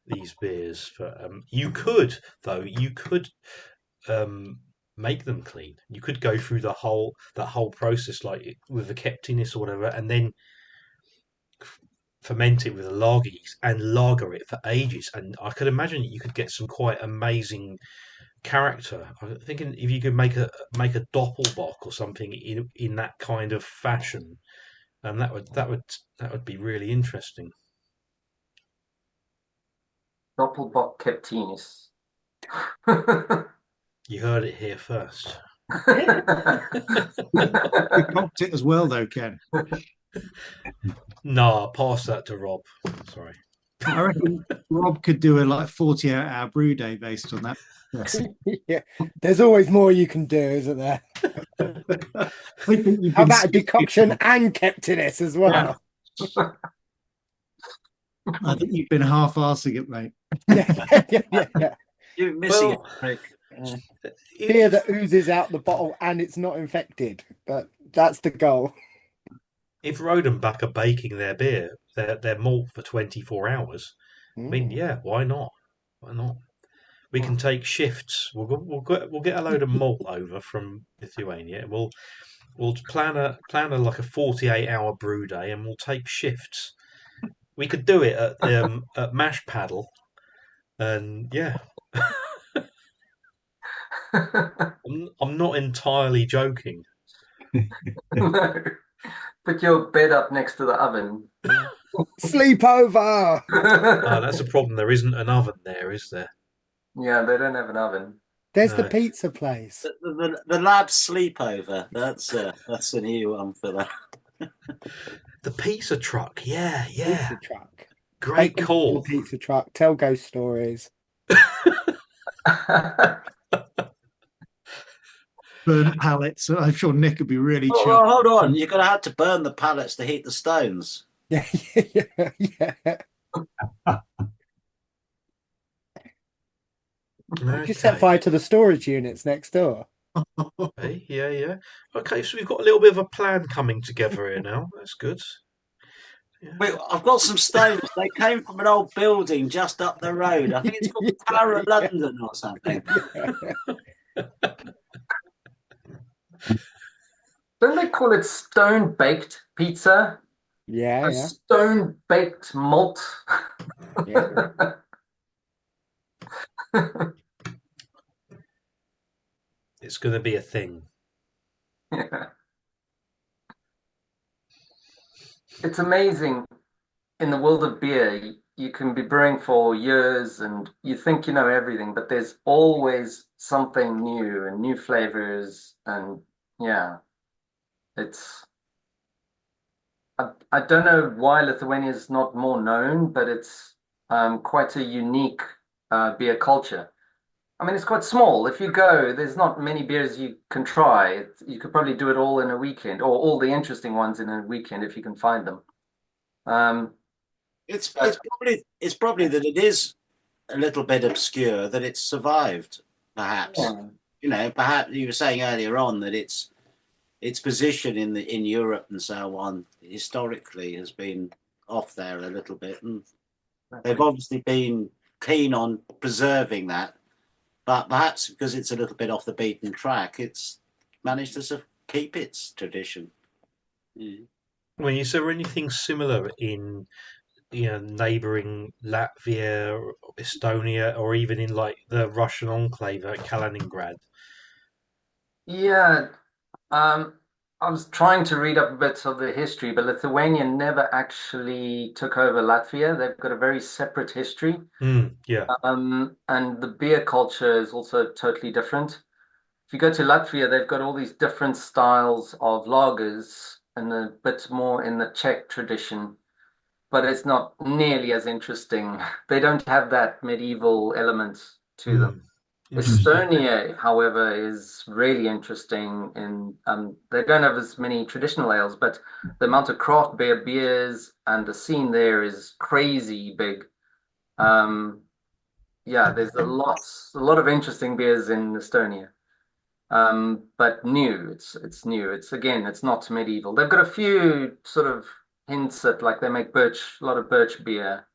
these beers. But you could um, make them clean. You could go through that whole process like with the Keptinis or whatever, and then ferment it with a lager yeast and lager it for ages. And I could imagine you could get some quite amazing character. I'm thinking if you could make a doppelbock or something in that kind of fashion, and that would be really interesting. Doppelbock Captinis. You heard it here first. You cocked it as well, though, Ken. Nah, pass that to Rob. Sorry. I reckon Rob could do a 48-hour brew day based on that. Yes. Yeah, there's always more you can do, isn't there? I think you've How been about a decoction and Keptinis as well? I think you've been half-arsing it, mate. Yeah. You're missing Well, it, Rick. Beer that oozes out the bottle and it's not infected. But that's the goal. if Rodenbach are baking their beer, their malt for 24 hours, I mean, yeah, why not? Why not? We can take shifts. We'll get a load of malt over from Lithuania. We'll plan a like a 48-hour brew day, and we'll take shifts. We could do it at Mash Paddle, and yeah, I'm not entirely joking. No. Put your bed up next to the oven. Sleepover. That's a problem. There isn't an oven there, is there? Yeah, they don't have an oven. There's the No. pizza place. The lab sleepover. That's a new one for that. The pizza truck. Yeah. Pizza truck. Great Take call. the pizza truck. Tell ghost stories. Burnt pallets. I'm sure Nick would be really Oh, chuffed. well, hold on. You're going to have to burn the pallets to heat the stones. Yeah. Just set fire to the storage units next door. Okay, yeah. Okay, so we've got a little bit of a plan coming together here now. That's good. Yeah. Wait, I've got some stones. They came from an old building just up the road. I think it's called the Tower of London or something. Don't they call it stone baked pizza? Yeah. Stone baked malt. Yeah. It's going to be a thing. Yeah. It's amazing in the world of beer. you can be brewing for years and you think you know everything, but there's always something new and new flavors. And yeah, it's, I don't know why Lithuania is not more known, but it's quite a unique beer culture. I mean, it's quite small. If you go, there's not many beers you can try. You could probably do it all in a weekend, or all the interesting ones in a weekend if you can find them. Um, It's but probably that it is a little bit obscure that it's survived, perhaps. yeah. You know, perhaps you were saying earlier on that its position in Europe and so on historically has been off there a little bit, and they've obviously been keen on preserving that. But perhaps because it's a little bit off the beaten track, it's managed to sort of keep its tradition. Yeah. I mean, is there anything similar in neighboring Latvia, or Estonia, or even in like the Russian enclave at Kaliningrad? Yeah, I was trying to read up a bit of the history, but Lithuania never actually took over Latvia. They've got a very separate history. Yeah. And the beer culture is also totally different. If you go to Latvia, they've got all these different styles of lagers and a bit more in the Czech tradition, but it's not nearly as interesting. They don't have that medieval element to them. Interesting. Estonia, however, is really interesting in they don't have as many traditional ales, but the amount of craft beers and the scene there is crazy big. Um, yeah, there's a lot of interesting beers in Estonia. But new, it's new. It's again, it's not medieval. They've got a few sort of hints at like they make a lot of birch beer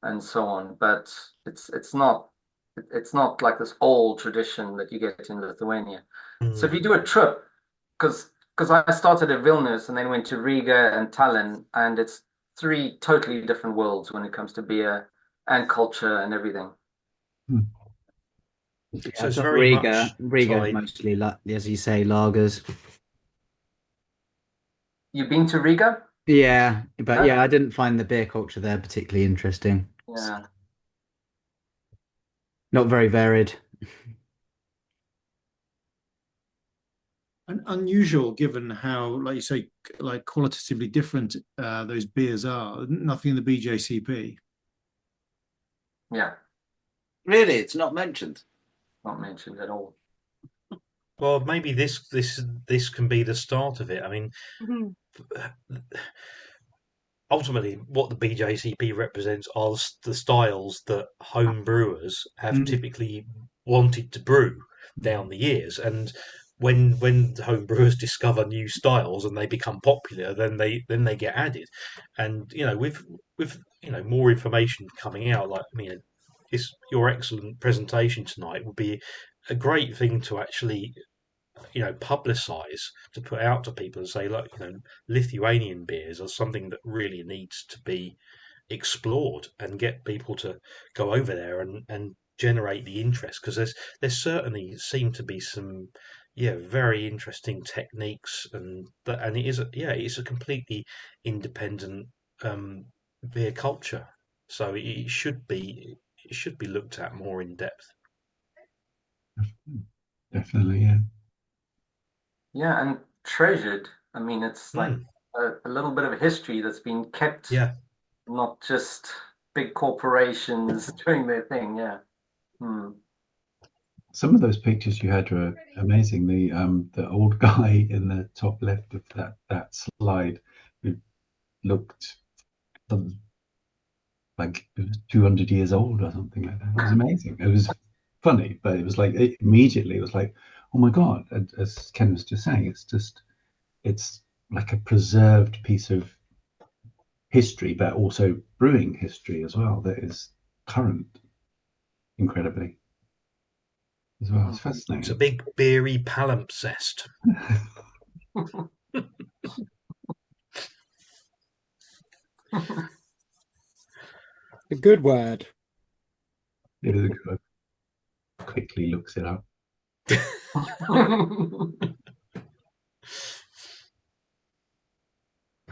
and so on, but it's not like this old tradition that you get in Lithuania. So if you do a trip, because I started at Vilnius and then went to Riga and Tallinn, and it's three totally different worlds when it comes to beer and culture and everything. So it's So very much Riga's tied. mostly like, as you say, lagers. You've been to Riga? Yeah, but Huh? yeah, I didn't find the beer culture there particularly interesting. Yeah. Not very varied. And unusual given how, like you say, like qualitatively different those beers are. Nothing in the BJCP. Yeah, Really, it's not mentioned. not mentioned at all. Well, maybe this can be the start of it. I mean, ultimately, what the BJCP represents are the styles that home brewers have typically wanted to brew down the years. And when home brewers discover new styles and they become popular, then they get added. And with more information coming out, like your excellent presentation tonight would be a great thing to actually publicize, to put out to people and say, look, Lithuanian beers are something that really needs to be explored and get people to go over there and generate the interest, because there's certainly seem to be some very interesting techniques, and it's a completely independent beer culture, so it should be looked at more in depth. Definitely, yeah. Yeah, and treasured. I mean, it's like Mm, a little bit of history that's been kept, yeah. not just big corporations doing their thing. Yeah. Hmm. Some of those pictures you had were amazing. The old guy in the top left of that slide who looked like it was 200 years old or something like that. It was amazing. It was funny, but it was like immediately it was like, oh my God, as Ken was just saying, it's like a preserved piece of history, but also brewing history as well that is current incredibly as well. It's It's a fascinating. big beery palimpsest. A good word. It is a good. Quickly looks it up.